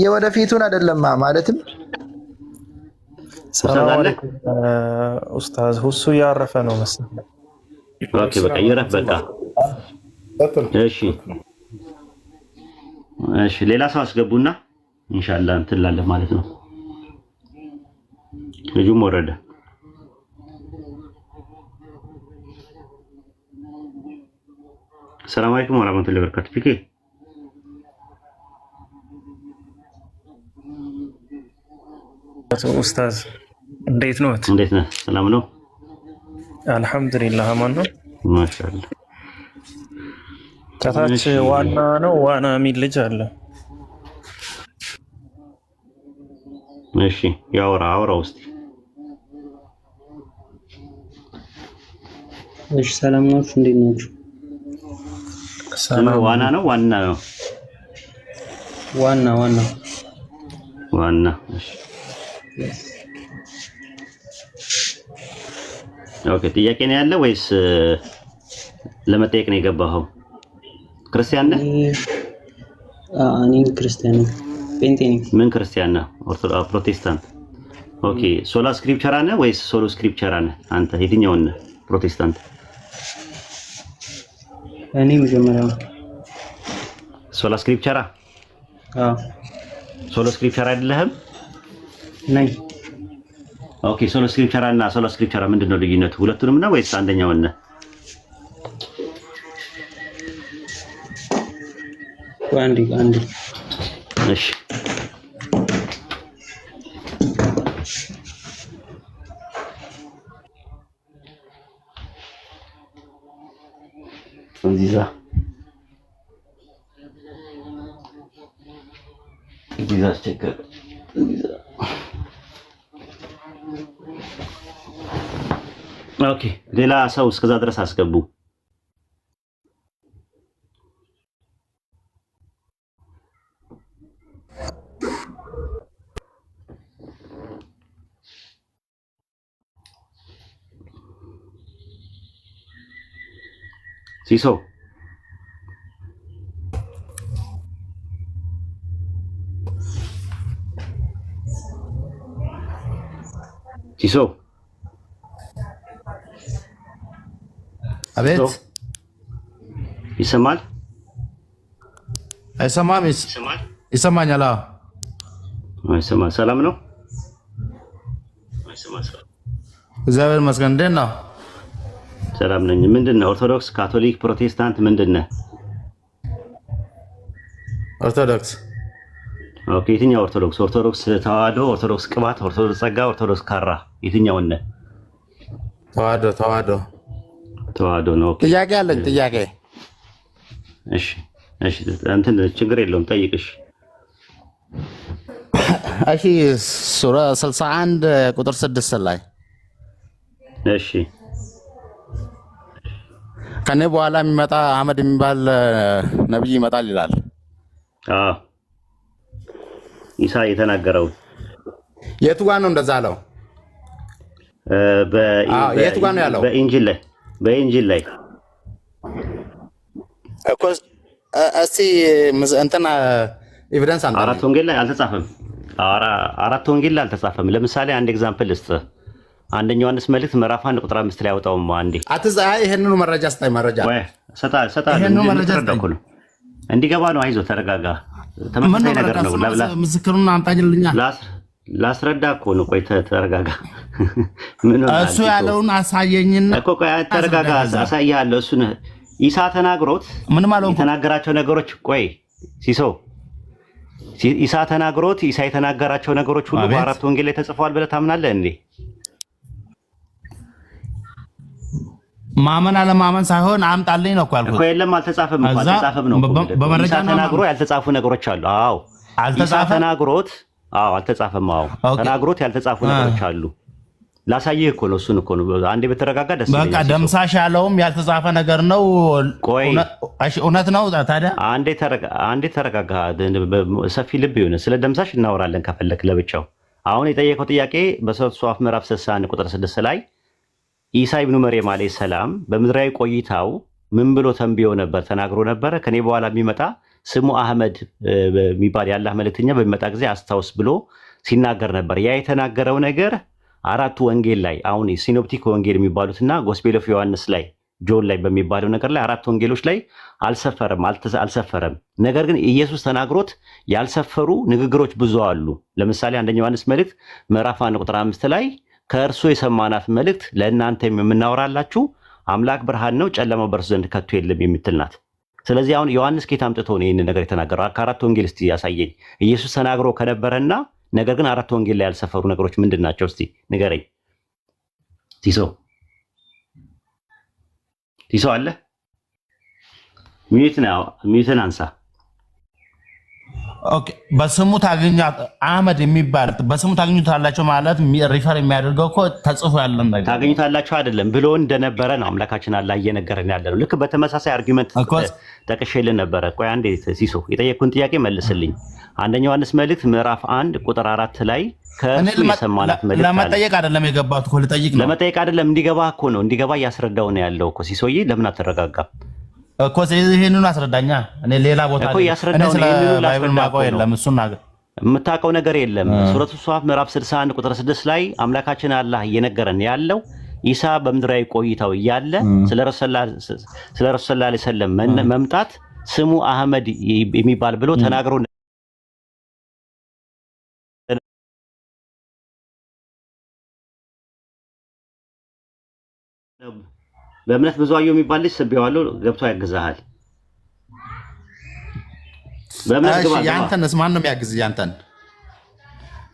የወደፊቱን አይደለም ማለትም ሰላም አለይኩም ኡስታዝ ሁሱ ያረፈ ነው መሰለኝ። ኦኬ በቃ ይረፍ በቃ እሺ ሌላ ሰው አስገቡና ኢንሻአላህ እንትን ላለ ማለት ነው። ልጁም ወረደ። ሰላም አለይኩም ወራህመቱላሂ ወበረካቱ። ፊኬ ኡስታዝ እንዴት ነው? እንዴት ነህ? ሰላም ነው? አልሐምዱሊላህ አማን ነው። ማሻአላህ። ከታች ዋና የሚል ልጅ አለ። እሺ አውራ ውስጥ እሺ ሰላም ናችሁ? እንዴት ናችሁ? ሰላም። ዋና ነው ዋና እሺ ኦኬ። ጥያቄ ነው ያለ ወይስ ለመጠየቅ ነው የገባኸው? ክርስቲያን ነህ? እኔ ክርስቲያን ነኝ። ጴንጤ ነኝ። ምን ክርስቲያን ነህ? ፕሮቴስታንት። ኦኬ። ሶላ ስክሪፕቸራ ነህ ወይስ ሶሎ ስክሪፕቸራ ነህ? አንተ የትኛውን ነህ? ፕሮቴስታንት። እኔ መጀመሪያው ሶላ ስክሪፕቸራ። ሶሎ ስክሪፕቸራ አይደለህም? ነኝ። ኦኬ። ሶሎ ስክሪፕቸራ እና ሶሎ ስክሪፕቸራ ምንድነው ልዩነቱ? ሁለቱንም ነው ወይስ አንደኛውን ነህ? አንዴ እሺ እዚህ አስቸገረ። ኦኬ ሌላ ሰው እስከዛ ድረስ አስገቡ። ሲሶ ሲሶ አቤት ይሰማል? አይሰማም? ይሰማኛል። አይሰማል። ሰላም ነው? እግዚአብሔር ይመስገን። እንዴት ነው? ሰላም ነኝ። ምንድነው? ኦርቶዶክስ፣ ካቶሊክ፣ ፕሮቴስታንት ምንድነው? ኦርቶዶክስ። ኦኬ። የትኛው ኦርቶዶክስ? ኦርቶዶክስ ተዋህዶ፣ ኦርቶዶክስ ቅባት፣ ኦርቶዶክስ ጸጋ፣ ኦርቶዶክስ ካራ፣ የትኛው ነህ? ተዋህዶ ነው። ኦኬ። ጥያቄ አለኝ። ጥያቄ። እሺ እንትን ችግር የለውም ጠይቅሽ። እሺ ሱራ 61 ቁጥር 6 ላይ እሺ ከኔ በኋላ የሚመጣ አህመድ የሚባል ነብይ ይመጣል ይላል። አዎ ኢሳ የተናገረው የቱ ጋር ነው እንደዛ አለው? የቱ ጋር ነው ያለው? በኢንጂል ላይ እኮ እስቲ እንትና ኤቪደንስ አንተ አራት ወንጌል ላይ አልተጻፈም። አራት ወንጌል ላይ አልተጻፈም። ለምሳሌ አንድ ኤግዛምፕል ልስጥ። አንደኛ ዮሐንስ መልእክት ምዕራፍ 1 ቁጥር 5 ላይ አውጣውም አንዴ አትዛ ይሄንኑ መረጃ ስታይ መረጃ ወይ ሰጣ እንዲገባ ነው። አይዞህ ተረጋጋ። ተመሳሳይ ነገር ነው። ምስክሩን አምጣልኛ ላስረዳ እኮ ነው። ቆይ ተረጋጋ። እሱ ያለውን አሳየኝና እኮ ቆይ ተረጋጋ። አሳያለሁ። እሱን ኢሳ ተናግሮት ምን ማለት ነው? የተናገራቸው ነገሮች ቆይ ሲሶ ኢሳ ተናግሮት ኢሳ የተናገራቸው ነገሮች ሁሉ በአራት ወንጌል ላይ ተጽፈዋል ብለህ ታምናለህ እንዴ? ማመን አለማመን ሳይሆን አምጣልኝ ነው እኮ ያልኩት። እኮ የለም አልተጻፈም ነው። በመረጃ ተናግሮ ያልተጻፉ ነገሮች አሉ። አዎ ኢሳ ተናግሮት አልተጻፈም። ተናግሮት ያልተጻፉ ነገሮች አሉ። ላሳየህ እኮ ነው። እሱን እኮ ነው። አንዴ በተረጋጋ ደስ ይላል። በቃ ደምሳሽ ያለውም ያልተጻፈ ነገር ነው። ቆይ እሺ እውነት ነው ታዲያ? አንዴ ተረጋጋ። ሰፊ ልብ ይሁን። ስለ ደምሳሽ እናወራለን ከፈለክ ለብቻው። አሁን የጠየቀው ጥያቄ በሱረቱ ሷፍ ምዕራፍ 61 ቁጥር 6 ላይ ኢሳ ኢብኑ መርየም አለይሂ ሰላም በምድራዊ ቆይታው ምን ብሎ ተንብዮ ነበር? ተናግሮ ነበር። ከኔ በኋላ የሚመጣ ስሙ አህመድ የሚባል የአላህ መልእክተኛ በሚመጣ ጊዜ አስታውስ ብሎ ሲናገር ነበር። ያ የተናገረው ነገር አራቱ ወንጌል ላይ አሁን ሲኖፕቲክ ወንጌል የሚባሉትና ጎስፔል ኦፍ ዮሐንስ ላይ ጆን ላይ በሚባለው ነገር ላይ አራት ወንጌሎች ላይ አልሰፈረም። ነገር ግን ኢየሱስ ተናግሮት ያልሰፈሩ ንግግሮች ብዙ አሉ። ለምሳሌ አንደኛ ዮሐንስ መልእክት ምዕራፍ 1 ቁጥር 5 ላይ ከእርሱ የሰማናት መልእክት ለእናንተ የምናወራላችሁ አምላክ ብርሃን ነው፣ ጨለማው በእርሱ ዘንድ ከቶ የለም የምትል ናት። ስለዚህ አሁን ዮሐንስ ከየት አምጥቶ ነው ይህን ነገር የተናገረው? ከአራት ወንጌል እስቲ ያሳየኝ። ኢየሱስ ተናግሮ ከነበረና ነገር ግን አራት ወንጌል ላይ ያልሰፈሩ ነገሮች ምንድን ናቸው? እስቲ ንገረኝ። ቲሶ አለ? ሚዩትን አንሳ። ኦኬ። በስሙ ታገኛት አህመድ የሚባል በስሙ ታገኙታላችሁ ማለት ሪፈር የሚያደርገው እኮ ተጽፎ ያለን ነገር ታገኙታላችሁ አይደለም ብሎ እንደነበረ ነው አምላካችን አላህ እየነገረን ያለ ነው። ልክ በተመሳሳይ አርጊመንት ጠቅሼልን ነበረ። ቆይ አንዴ ሲሶ የጠየቅኩን ጥያቄ መልስልኝ። አንደኛ ዮሐንስ መልእክት ምዕራፍ 1 ቁጥር 4 ላይ ከእሱ የሰማናት መልእክት ለመጠየቅ አይደለም የገባሁት እኮ ልጠይቅ ነው። ለመጠየቅ አይደለም እንዲገባ እኮ ነው። እንዲገባ እያስረዳው ነው ያለው እኮ ሲሶዬ። ለምን አትረጋጋም እኮ? ይሄንን አስረዳኛ። እኔ ሌላ ቦታ እኮ ያስረዳው ነው። ይሄንን ላስረዳው የለም እሱን የምታውቀው ነገር የለም። ሱረቱ ሷፍ ምዕራፍ 61 ቁጥር 6 ላይ አምላካችን አላህ እየነገረን ያለው ኢሳ በምድራዊ ቆይታው እያለ ስለ ረሱል ሰለላሁ ዐለይሂ ወሰለም መምጣት ስሙ አህመድ የሚባል ብሎ ተናግሮ በእምነት ብዙአየሁ የሚባል ልጅ ስቤዋለሁ፣ ገብቶ ያግዛሃል። በእምነት ግባ። ያንተንስ ማን ነው የሚያግዝ? ያንተን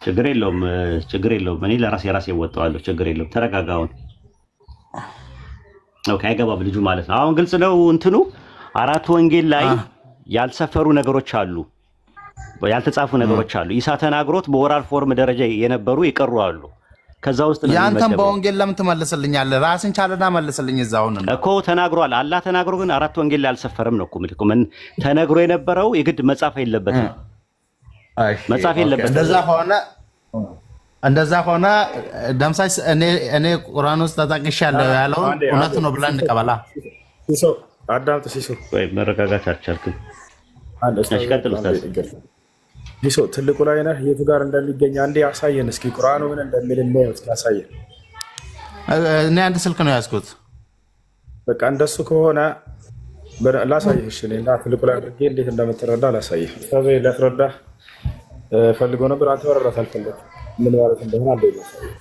ችግር የለውም። እኔ ለራሴ ወጣዋለሁ። ችግር የለውም። ተረጋጋውን። ኦኬ። አይገባም ልጁ ማለት ነው። አሁን ግልጽ ነው እንትኑ። አራት ወንጌል ላይ ያልሰፈሩ ነገሮች አሉ፣ ያልተጻፉ ነገሮች አሉ። ኢሳ ተናግሮት በኦራል ፎርም ደረጃ የነበሩ ይቀሩ አሉ። ከዛ ውስጥ ነው ያንተን በወንጌል ለምን ትመልስልኛለህ? ራስን ቻለና መልስልኝ። እዛውን እኮ ተናግሯል። አላህ ተናግሮ ግን አራት ወንጌል ላይ አልሰፈረም ነው እኮ ምልኩ። ምን ተነግሮ የነበረው የግድ መጻፍ የለበትም። እንደዛ ሆነ ደምሳሽ እኔ ቁርአን ውስጥ ተጠቅሻለሁ ያለውን እውነት ነው ብለን እንቀበላ። አዳምጥ ሲሶ። ወይ መረጋጋት አልቻልክም። አንድ እሺ ቀጥል ኡስታዝ። ሲሶ ትልቁ ላይ ነህ፣ የቱ ጋር እንደሚገኝ አንዴ አሳየን እስኪ። ቁርአኑ ምን እንደሚል ነው እስኪ አሳየን። እኔ አንድ ስልክ ነው ያዝኩት። በቃ እንደሱ ከሆነ ላሳይህ። እሺ እኔ እና ትልቁ ላይ አድርጌ እንዴት እንደምትረዳ ላሳይህ። ኡስታዝ ላስረዳ ፈልጎ ነበር፣ አንተ መረዳት አልፈለግም። ምን ማለት እንደሆነ አንዴ ላሳይህ።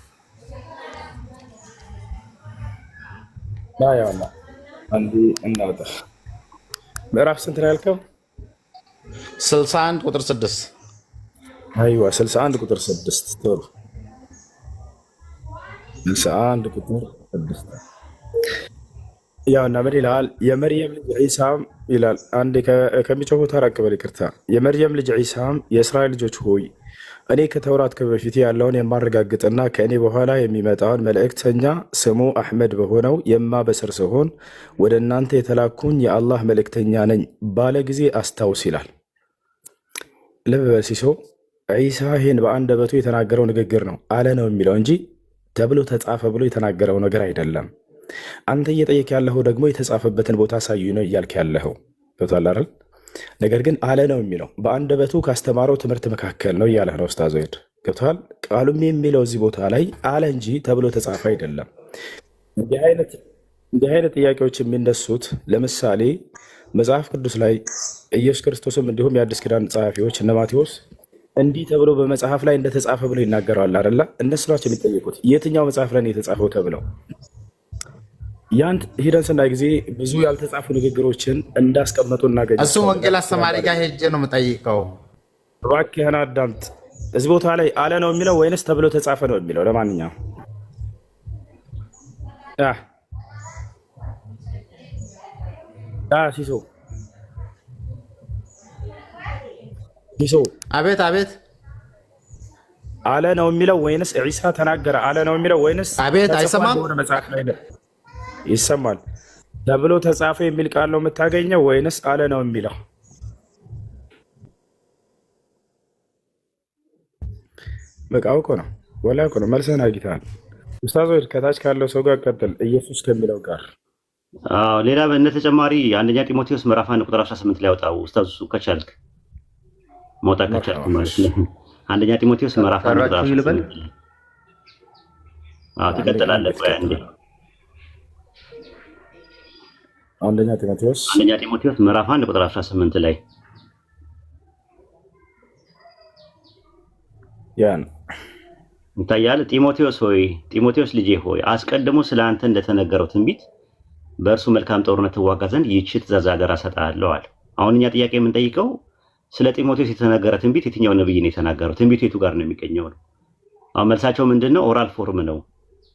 ያውና አንዴ እናውጣ። ምዕራፍ ስንት ነው ያልከው? 61 ቁጥር 6። አይዋ 61 ቁጥር 6 ቶሎ 61 ቁጥር 6 ያውና ምን ይላል? የመርየም ልጅ ዒሳም ይላል። አንዴ ከሚጮሁ ታራቅ በል ይቅርታ። የመርየም ልጅ ዒሳም የእስራኤል ልጆች ሆይ እኔ ከተውራት በፊት ያለውን የማረጋግጥና ከእኔ በኋላ የሚመጣውን መልእክተኛ ስሙ አሕመድ በሆነው የማበስር ሲሆን ወደ እናንተ የተላኩኝ የአላህ መልእክተኛ ነኝ ባለ ጊዜ አስታውስ ይላል። ልብ በል ሲሶ፣ ዒሳ ይህን በአንደበቱ የተናገረው ንግግር ነው አለ ነው የሚለው እንጂ ተብሎ ተጻፈ ብሎ የተናገረው ነገር አይደለም። አንተ እየጠየቅ ያለኸው ደግሞ የተጻፈበትን ቦታ ሳዩ ነው እያልክ ያለኸው ገብቶሃል አይደል? ነገር ግን አለ ነው የሚለው በአንደበቱ ካስተማረው ትምህርት መካከል ነው እያለህ ነው ኡስታዝ ወይድ ገብቶሃል? ቃሉም የሚለው እዚህ ቦታ ላይ አለ እንጂ ተብሎ ተጻፈ አይደለም። እንዲህ አይነት ጥያቄዎች የሚነሱት ለምሳሌ መጽሐፍ ቅዱስ ላይ ኢየሱስ ክርስቶስም እንዲሁም የአዲስ ኪዳን ጸሐፊዎች እነ ማቴዎስ እንዲህ ተብሎ በመጽሐፍ ላይ እንደተጻፈ ብሎ ይናገረዋል አይደለ? እነሱ ናቸው የሚጠየቁት የትኛው መጽሐፍ ላይ ነው የተጻፈው ተብለው። ያን ሂደን ስናይ ጊዜ ብዙ ያልተጻፉ ንግግሮችን እንዳስቀመጡ እናገኛለን። እሱ ወንጌል አስተማሪ ጋር ሄጄ ነው የምጠይቀው። እባክህን አዳምጥ። እዚህ ቦታ ላይ አለ ነው የሚለው ወይንስ ተብሎ ተጻፈ ነው የሚለው? ለማንኛውም ሲሶ አቤት አቤት፣ አለ ነው የሚለው ወይንስ ዒሳ ተናገረ አለ ነው የሚለው ወይንስ አቤት፣ አይሰማም? መጽሐፍ ላይ ይሰማል ተብሎ ተጻፈ የሚል ቃል ነው የምታገኘው ወይንስ አለ ነው የሚለው? በቃ አውቆ ነው ወላ አውቆ ነው። መልሰን አግኝተሃል ኡስታዞች። ከታች ካለው ሰው ጋር ቀጥል፣ ኢየሱስ ከሚለው ጋር። ሌላ በእነ ተጨማሪ አንደኛ ጢሞቴዎስ ምዕራፍ 1 ቁጥር 18 ላይ አውጣው ኡስታዝ፣ ከቻልክ መውጣት ከቻልክ ማለት ነው። አንደኛ ጢሞቴዎስ ምዕራፍ 1 ቁጥር 18 ትቀጥላለህ። ቆይ አንዴ አንደኛ ጢሞቴዎስ ምዕራፍ 1 ቁጥር 18 ላይ ያን እንታያለ። ጢሞቴዎስ ልጄ ሆይ አስቀድሞ ስለ አንተ እንደተነገረው ትንቢት በእርሱ መልካም ጦርነት ትዋጋ ዘንድ ይህች ትእዛዝ አደራ እሰጥሃለሁ አለ። አሁን እኛ ጥያቄ የምንጠይቀው ስለ ጢሞቴዎስ የተነገረ ትንቢት የትኛው ነብይ ነው የተናገረው? ትንቢቱ የቱ ጋር ነው የሚገኘው ነው። አሁን መልሳቸው ምንድነው? ኦራል ፎርም ነው።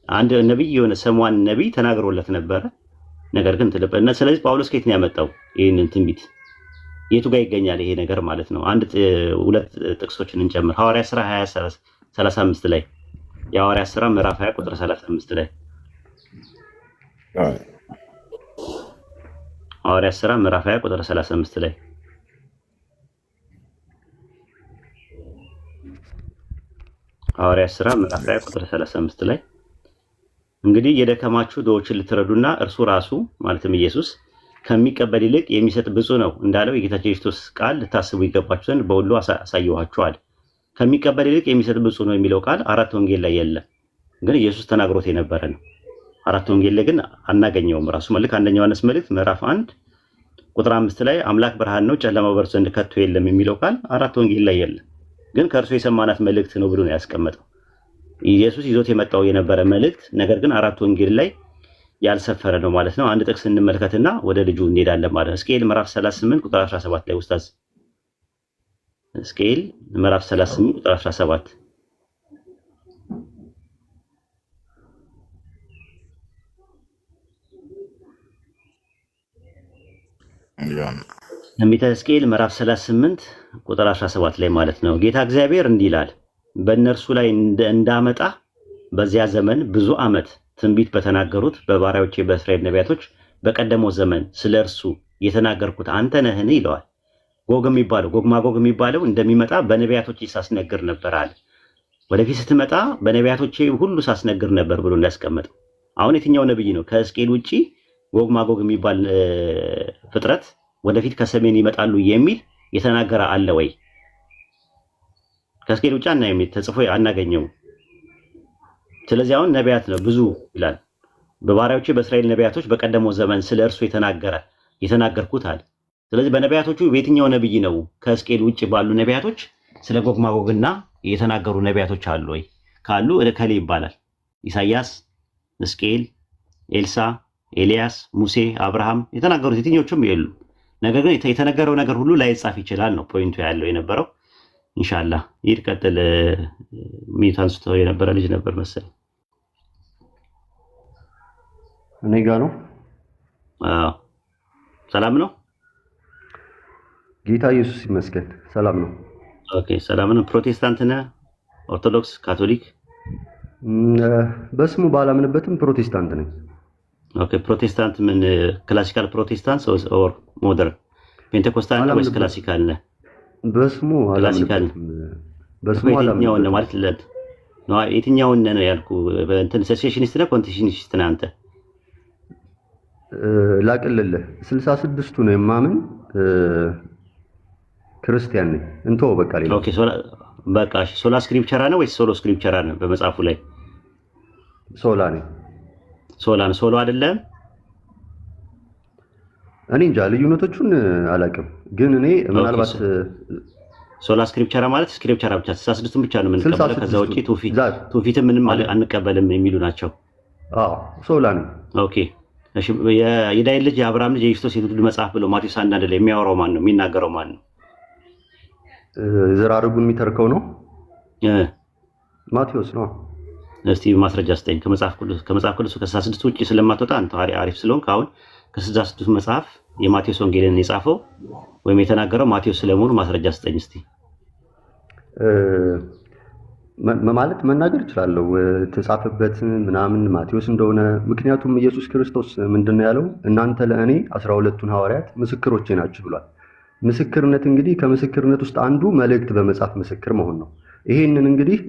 አንድ ነብይ የሆነ ሰሟን ነብይ ተናግሮለት ነበረ። ነገር ግን ትልበና ስለዚህ ጳውሎስ ከየት ነው ያመጣው ይሄንን ትንቢት? የቱ ጋር ይገኛል ይሄ ነገር ማለት ነው? ሁለት ጥቅሶችን እንጨምር። ሐዋርያት ሥራ 20:35 ላይ የሐዋርያት ሥራ ምዕራፍ 20 ቁጥር 35 ላይ ሐዋርያት ሥራ ምዕራፍ 20 ቁጥር 35 ላይ ሐዋርያት ሥራ ምዕራፍ 20 ቁጥር 35 ላይ እንግዲህ የደከማችሁ ድሆችን ልትረዱና እርሱ ራሱ ማለትም ኢየሱስ ከሚቀበል ይልቅ የሚሰጥ ብፁዕ ነው እንዳለው የጌታችን ኢየሱስ ቃል ልታስቡ ይገባችሁ ዘንድ በሁሉ አሳየኋችኋል። ከሚቀበል ይልቅ የሚሰጥ ብፁዕ ነው የሚለው ቃል አራት ወንጌል ላይ የለም፣ ግን ኢየሱስ ተናግሮት የነበረ ነው። አራት ወንጌል ላይ ግን አናገኘውም። ራሱ መልክ አንደኛ ዮሐንስ መልእክት ምዕራፍ 1 ቁጥር 5 ላይ አምላክ ብርሃን ነው ጨለማው በእርሱ ዘንድ ከቶ የለም የሚለው ቃል አራት ወንጌል ላይ የለም፣ ግን ከእርሱ የሰማናት መልእክት ነው ብሎ ነው ያስቀመጠው። ኢየሱስ ይዞት የመጣው የነበረ መልእክት ነገር ግን አራት ወንጌል ላይ ያልሰፈረ ነው ማለት ነው። አንድ ጥቅስ እንመልከትና ወደ ልጁ እንሄዳለን ማለት ነው። ሕዝቅኤል ምዕራፍ 38 ቁጥር 17 ላይ ኡስታዝ፣ ሕዝቅኤል ምዕራፍ 38 ቁጥር 17 ትንቢተ ሕዝቅኤል ምዕራፍ 38 ቁጥር 17 ላይ ማለት ነው። ጌታ እግዚአብሔር እንዲህ ይላል፣ በእነርሱ ላይ እንዳመጣ በዚያ ዘመን ብዙ ዓመት ትንቢት በተናገሩት በባሪያዎቼ በእስራኤል ነቢያቶች በቀደመው ዘመን ስለ እርሱ የተናገርኩት አንተ ነህን ይለዋል። ጎግ ማጎግ የሚባለው እንደሚመጣ በነቢያቶቼ ሳስነግር ነበር አለ። ወደፊት ስትመጣ በነቢያቶቼ ሁሉ ሳስነግር ነበር ብሎ እንዳስቀመጠው። አሁን የትኛው ነብይ ነው ከሕዝቅኤል ውጪ ጎግ ማጎግ የሚባል ፍጥረት ወደፊት ከሰሜን ይመጣሉ የሚል የተናገረ አለ ወይ? ከስኬል ውጭ አናየም፣ ተጽፎ አናገኘውም። ስለዚህ አሁን ነቢያት ነው ብዙ ይላል። በባሪያዎቹ በእስራኤል ነቢያቶች በቀደመው ዘመን ስለ እርሱ የተናገርኩት አለ። ስለዚህ በነቢያቶቹ በየትኛው ነብይ ነው ከስኬል ውጭ ባሉ ነቢያቶች ስለ ጎግ ማጎግና የተናገሩ ነቢያቶች አሉ ወይ? ካሉ እከሌ ይባላል። ኢሳያስ፣ ሕዝቅኤል፣ ኤልሳ፣ ኤልያስ፣ ሙሴ፣ አብርሃም የተናገሩት የትኞቹም የሉ። ነገር ግን የተነገረው ነገር ሁሉ ላይጻፍ ይችላል ነው ፖይንቱ ያለው የነበረው። ኢንሻአላህ ይሄድ ቀጥል። ሚት አንስቶ የነበረ ልጅ ነበር መሰለኝ እኔ ጋር ነው። ሰላም ነው። ጌታ ኢየሱስ ይመስገን ሰላም ነው። ኦኬ ሰላም ነው። ፕሮቴስታንት ነህ? ኦርቶዶክስ፣ ካቶሊክ? በስሙ ባላምንበትም ፕሮቴስታንት ነኝ። ኦኬ ፕሮቴስታንት ምን ክላሲካል ፕሮቴስታንት ኦር ሞደርን ፔንቴኮስታል ነው ወይስ ክላሲካል ነህ? በስሙ አላምንበትም። በስሙ የትኛውን ነው ማለት ነው? የትኛውን ነው ያልኩ? በእንትን ሴሴሽኒስት ነህ ኮንቲሽኒስት ነህ አንተ? ላቅልልህ 66ቱ ነው የማምን ክርስቲያን ነኝ። እንቶ በቃ ሌላ ኦኬ በቃ ሶላ ስክሪፕቸራ ነው ወይስ ሶሎ ስክሪፕቸራ ነው? በመጽሐፉ ላይ ሶላ ነኝ። ሶላ ነው ሶሎ አይደለም። እኔ እንጃ ልዩነቶቹን አላውቅም፣ ግን እኔ ምናልባት ሶላ ስክሪፕቸራ ማለት ስክሪፕቸራ ብቻ 66ቱን ብቻ ነው የምንቀበለው። ከዛ ውጪ ትውፊት ምንም አንቀበልም የሚሉ ናቸው። ሶላ ነኝ። ኦኬ እሺ። የዳዊት ልጅ የአብርሃም ልጅ የክርስቶስ የትውልድ መጽሐፍ ብሎ ማቴዎስ 1 ላይ የሚያወራው ማን ነው? የሚናገረው ማን ነው? ዘራርጉን የሚተርከው ነው ማቴዎስ ነው። እስቲ ማስረጃ ስጠኝ ከመጽሐፍ ቅዱስ ከ66 ውጪ ስለማትወጣ አንተ አሪፍ ስለሆንክ አሁን ከ66 መጽሐፍ የማቴዎስ ወንጌልን የጻፈው ወይም የተናገረው ማቴዎስ ስለመሆኑ ማስረጃ ስጠኝ እስቲ። ማለት መናገር እችላለሁ ተጻፈበት ምናምን ማቴዎስ እንደሆነ። ምክንያቱም ኢየሱስ ክርስቶስ ምንድነው ያለው? እናንተ ለእኔ 12ቱን ሐዋርያት ምስክሮቼ ናችሁ ብሏል። ምስክርነት እንግዲህ ከምስክርነት ውስጥ አንዱ መልእክት በመጻፍ ምስክር መሆን ነው። ይሄንን እንግዲህ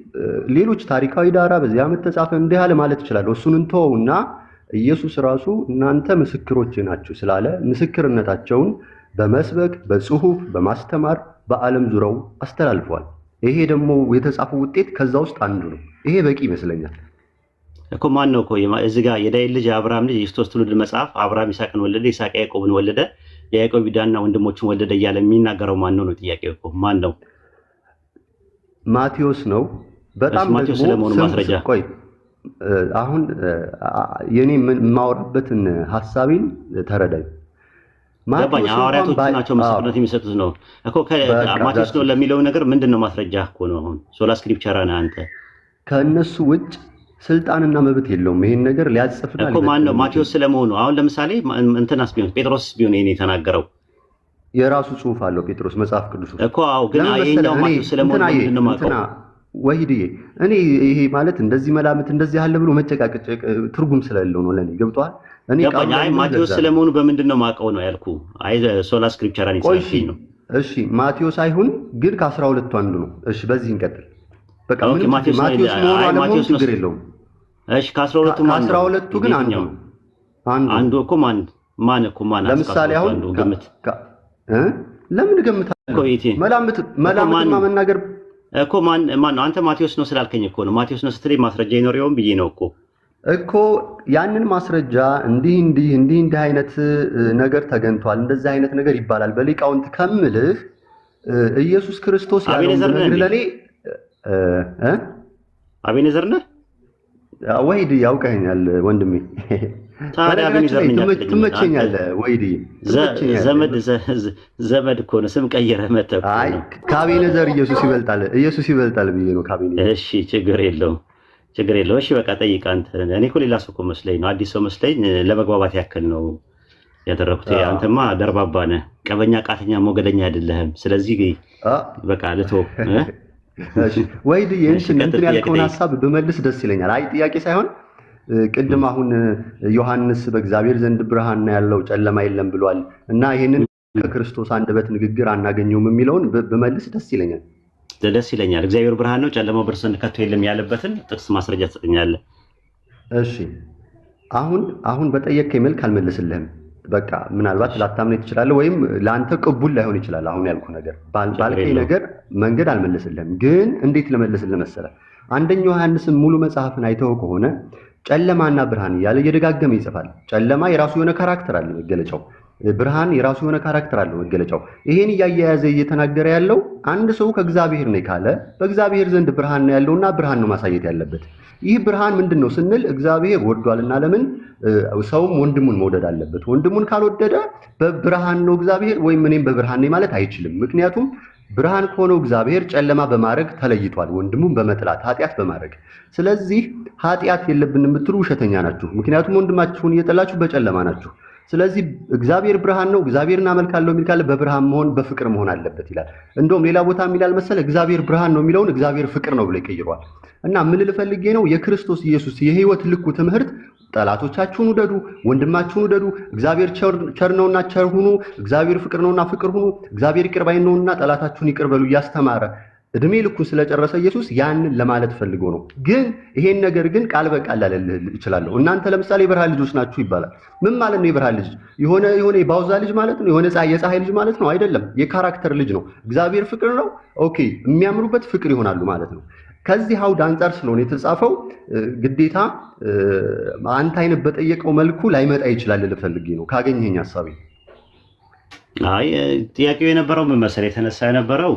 ሌሎች ታሪካዊ ዳራ በዚህ ዓመት ተጻፈ እንዲህ አለ ማለት እችላለሁ። እሱን እንተውና ኢየሱስ ራሱ እናንተ ምስክሮቼ ናችሁ ስላለ ምስክርነታቸውን በመስበክ በጽሁፍ በማስተማር በዓለም ዙሪያው አስተላልፈዋል። ይሄ ደግሞ የተጻፈው ውጤት ከዛ ውስጥ አንዱ ነው። ይሄ በቂ ይመስለኛል እኮ። ማን ነው እኮ እዚህ ጋር የዳዊት ልጅ የአብርሃም ልጅ የክርስቶስ ትውልድ መጽሐፍ አብርሃም ይስሐቅን ወለደ፣ ይስሐቅ ያዕቆብን ወለደ፣ ያዕቆብ ይሁዳንና ወንድሞችን ወለደ እያለ የሚናገረው ማን ነው ጥያቄው እኮ። ማን ነው? ማቴዎስ ነው። በጣም ማቴዎስ ስለመሆኑ ማስረጃ ቆይ አሁን የኔ የማወራበትን ሐሳቤን ተረዳኝ። ገባኝ። ሐዋርያቶቹ ናቸው ምስክርነት የሚሰጡት ነው እኮ። ማቴዎስ ነው ለሚለው ነገር ምንድነው ማስረጃ እኮ ነው። አሁን ሶላ ስክሪፕቸራ ነህ አንተ። ከእነሱ ውጭ ስልጣንና መብት የለውም ይሄን ነገር ሊያጽፍና እኮ። ማን ነው ማቴዎስ ስለመሆኑ? አሁን ለምሳሌ እንትናስ ቢሆን ጴጥሮስ ቢሆን ይሄን የተናገረው የራሱ ጽሑፍ አለው ጴጥሮስ መጽሐፍ ቅዱስ እኮ። አዎ፣ ግን ይሄኛው ማቴዎስ ስለመሆኑ ምንድነው ማቀው? ወሂድዬ እኔ ይሄ ማለት እንደዚህ መላምት እንደዚህ ያለ ብሎ መጨቃጨቅ ትርጉም ስለሌለው ነው ለኔ። ገብቷል? እኔ አይ ማቴዎስ ስለመሆኑ በምንድነው ማቀው ነው ያልኩ። አይ ሶላ ስክሪፕቸራን ይጻፍልኝ ነው። እሺ ማቴዎስ አይሁን ግን ከ12ቱ አንዱ ነው። እሺ በዚህ እንቀጥል። በቃ ምንም ማቴዎስ ነው ችግር የለውም። እሺ ከ12ቱ ግን አንዱ እኮ ማን እኮ ማን? ለምሳሌ አሁን ገምት። ለምን ገምታለሁ? መላምትማ መናገር እኮ ማን ነው? አንተ ማቴዎስ ነው ስላልከኝ እኮ ነው። ማቴዎስ ነው ስትለኝ ማስረጃ ይኖረውም ብዬ ነው እኮ ያንን ማስረጃ እንዲህ አይነት ነገር ተገኝቷል፣ እንደዚህ አይነት ነገር ይባላል በሊቃውንት ከምልህ ኢየሱስ ክርስቶስ ያለው ነገር ለኔ አቤኔዘር ነህ ወይድ ያውቀኛል ወንድሜ። ታዲያ አቤኔዘር ነኝ ትመቸኛለህ ወይድ ዘመድ እኮ ነው። ስም ቀይረህ መተህ እኮ ነው። ከአቤኔዘር ኢየሱስ ይበልጣል ብዬ ነው ከአቤኔዘር። እሺ ችግር የለውም። እሺ በቃ ጠይቅ አንተ። እኔ እኮ ሌላ ሰው እኮ መስለኝ ነው፣ አዲስ ሰው መስለኝ። ለመግባባት ያክል ነው ያደረኩት። አንተማ ደርባባ ነህ፣ ቀበኛ፣ ቃተኛ፣ ሞገደኛ አይደለህም። ስለዚህ በቃ ልተው። እሺ ወይድ እንትን ያልከውን ሐሳብ ብመልስ ደስ ይለኛል። አይ ጥያቄ ሳይሆን ቅድም አሁን ዮሐንስ በእግዚአብሔር ዘንድ ብርሃን ነው ያለው ጨለማ የለም ብሏል እና ይሄንን ከክርስቶስ አንደበት ንግግር አናገኘውም የሚለውን ብመልስ ደስ ይለኛል። እግዚአብሔር ብርሃን ነው ጨለማው በእርሱ ዘንድ ከቶ የለም ያለበትን ጥቅስ ማስረጃ ትሰጠኛለህ? እሺ አሁን በጠየቀኝ መልክ አልመለስልህም። በቃ ምናልባት ላታምነኝ ትችላለህ፣ ወይም ለአንተ ቅቡል ላይሆን ይችላል። አሁን ያልኩህ ነገር ባልከኝ ነገር መንገድ አልመለስልህም። ግን እንዴት ልመለስልህ መሰለህ? አንደኛው ዮሐንስን ሙሉ መጽሐፍን አይተው ከሆነ ጨለማና ብርሃን እያለ እየደጋገመ ይጽፋል። ጨለማ የራሱ የሆነ ካራክተር አለ መገለጫው፣ ብርሃን የራሱ የሆነ ካራክተር አለው መገለጫው። ይሄን እያያያዘ እየተናገረ ያለው አንድ ሰው ከእግዚአብሔር ነው ካለ በእግዚአብሔር ዘንድ ብርሃን ነው ያለውና ብርሃን ነው ማሳየት ያለበት። ይህ ብርሃን ምንድነው ስንል እግዚአብሔር ወዷልና ለምን ሰውም ወንድሙን መውደድ አለበት። ወንድሙን ካልወደደ በብርሃን ነው እግዚአብሔር ወይም እኔም በብርሃን ነኝ ማለት አይችልም። ምክንያቱም ብርሃን ከሆነው እግዚአብሔር ጨለማ በማድረግ ተለይቷል፣ ወንድሙን በመጥላት ኃጢአት በማድረግ። ስለዚህ ኃጢአት የለብንም የምትሉ ውሸተኛ ናችሁ። ምክንያቱም ወንድማችሁን እየጠላችሁ በጨለማ ናችሁ። ስለዚህ እግዚአብሔር ብርሃን ነው፣ እግዚአብሔርን አመልካለሁ የሚል ካለ በብርሃን መሆን በፍቅር መሆን አለበት ይላል። እንደውም ሌላ ቦታ የሚላል መሰለ እግዚአብሔር ብርሃን ነው የሚለውን እግዚአብሔር ፍቅር ነው ብሎ ይቀይሯል። እና ምን ልፈልጌ ነው የክርስቶስ ኢየሱስ የህይወት ልኩ ትምህርት ጠላቶቻችሁን ውደዱ፣ ወንድማችሁን ውደዱ፣ እግዚአብሔር ቸር ነውና ቸር ሁኑ፣ እግዚአብሔር ፍቅር ነውና ፍቅር ሁኑ፣ እግዚአብሔር ይቅር ባይ ነውና ጠላታችሁን ይቅር በሉ እያስተማረ እድሜ ልኩን ስለጨረሰ ኢየሱስ ያንን ለማለት ፈልጎ ነው። ግን ይሄን ነገር ግን ቃል በቃል ላልልህ እችላለሁ። እናንተ ለምሳሌ የበረሃ ልጆች ናችሁ ይባላል። ምን ማለት ነው የበረሃ ልጅ? የሆነ የባውዛ ልጅ ማለት ነው? የሆነ የፀሐይ ልጅ ማለት ነው? አይደለም። የካራክተር ልጅ ነው። እግዚአብሔር ፍቅር ነው። ኦኬ፣ የሚያምኑበት ፍቅር ይሆናሉ ማለት ነው። ከዚህ አውድ አንጻር ስለሆነ የተጻፈው ግዴታ አንተ አይነት በጠየቀው መልኩ ላይመጣ ይችላል ልፈልግ ነው ካገኘኝ ሐሳቤ። አይ ጥያቄው የነበረው ምን መሰለህ የተነሳ የነበረው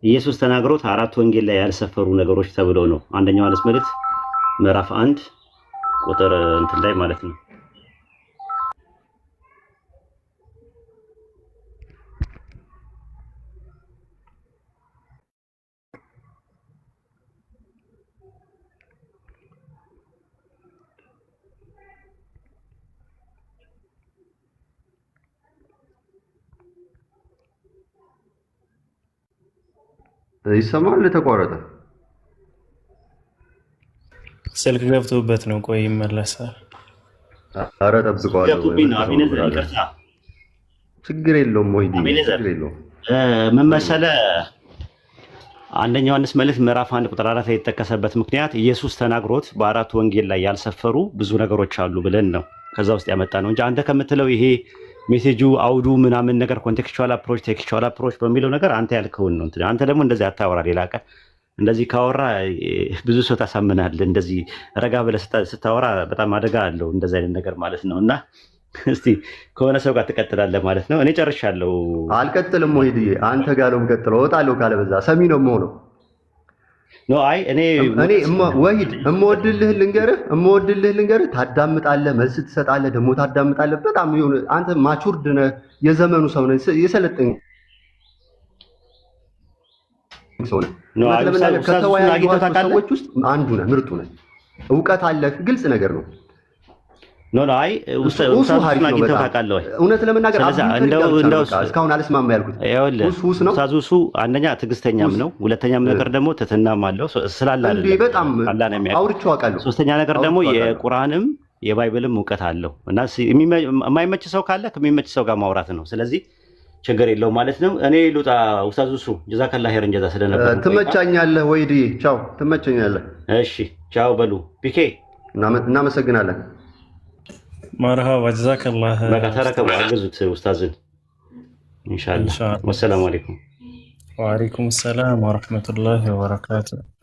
ኢየሱስ ተናግሮት አራት ወንጌል ላይ ያልሰፈሩ ነገሮች ተብሎ ነው። አንደኛው ዮሐንስ መልእክት ምዕራፍ 1 ቁጥር እንትን ላይ ማለት ነው። ይሰማል? ተቋረጠ። ስልክ ገብቶበት ነው። ቆይ ይመለሳል። ኧረ ጠብቀዋለሁ። ችግር የለውም ወይ ችግር የለውም። ምን መሰለህ አንደኛው ዮሐንስ መልእክት ምዕራፍ 1 ቁጥር 4 ላይ የተጠቀሰበት ምክንያት ኢየሱስ ተናግሮት በአራት ወንጌል ላይ ያልሰፈሩ ብዙ ነገሮች አሉ ብለን ነው ከዛ ውስጥ ያመጣ ነው እንጂ አንተ ከምትለው ይሄ ሜሴጁ አውዱ ምናምን ነገር ኮንቴክስቹዋል አፕሮች ቴክስቹዋል አፕሮች በሚለው ነገር አንተ ያልከውን ነው። አንተ ደግሞ እንደዚህ አታወራ። ሌላ ቀን እንደዚህ ካወራ ብዙ ሰው ታሳምናለህ። እንደዚህ ረጋ ብለህ ስታወራ በጣም አደጋ አለው እንደዚህ አይነት ነገር ማለት ነው። እና እስቲ ከሆነ ሰው ጋር ትቀጥላለህ ማለት ነው። እኔ ጨርሻለሁ። አልቀጥልም ወይ አንተ ጋር ነው የምቀጥለው። እወጣለሁ ካለ በዛ ሰሚ ነው የምሆነው። ኖ አይ እኔ ወሂድ እምወድልህ ልንገርህ ታዳምጣለህ፣ መልስ ትሰጣለህ፣ ደግሞ ታዳምጣለህ። በጣም አንተ ማቹርድ ነህ፣ የዘመኑ ሰው ነህ፣ የሰለጠኝ ሰው ነህ። ከተወያዩ ሰዎች ውስጥ አንዱ ነህ፣ ምርጡ ነህ። እውቀት አለህ፣ ግልጽ ነገር ነው። አይ አግኝተው ታውቃለህ ወይ? እውነት ለመናገር እስካሁን አልስማማ ያልኩት ኡሱ አንደኛ ትዕግስተኛም ነው፣ ሁለተኛም ነገር ደግሞ ትህትናም አለው ስላለ በጣም አውርቼው አውቃለሁ። ሶስተኛ ነገር ደግሞ የቁርአንም የባይብልም እውቀት አለው እና የማይመች ሰው ካለ ከሚመች ሰው ጋር ማውራት ነው። ስለዚህ ችግር የለው ማለት ነው። እኔ ሉጣ ኡስታዝ ኡሱ ጀዛከላህ ኸይረን ጀዛ ስለነበር ትመቻኛለህ ወይ? ቻው ትመቸኛለህ። እሺ ቻው በሉ ፒኬ እናመሰግናለን። مرحبا جزاك الله. بقى تركوا عجزت أستاذن إن شاء الله. والسلام عليكم. وعليكم السلام ورحمة الله وبركاته.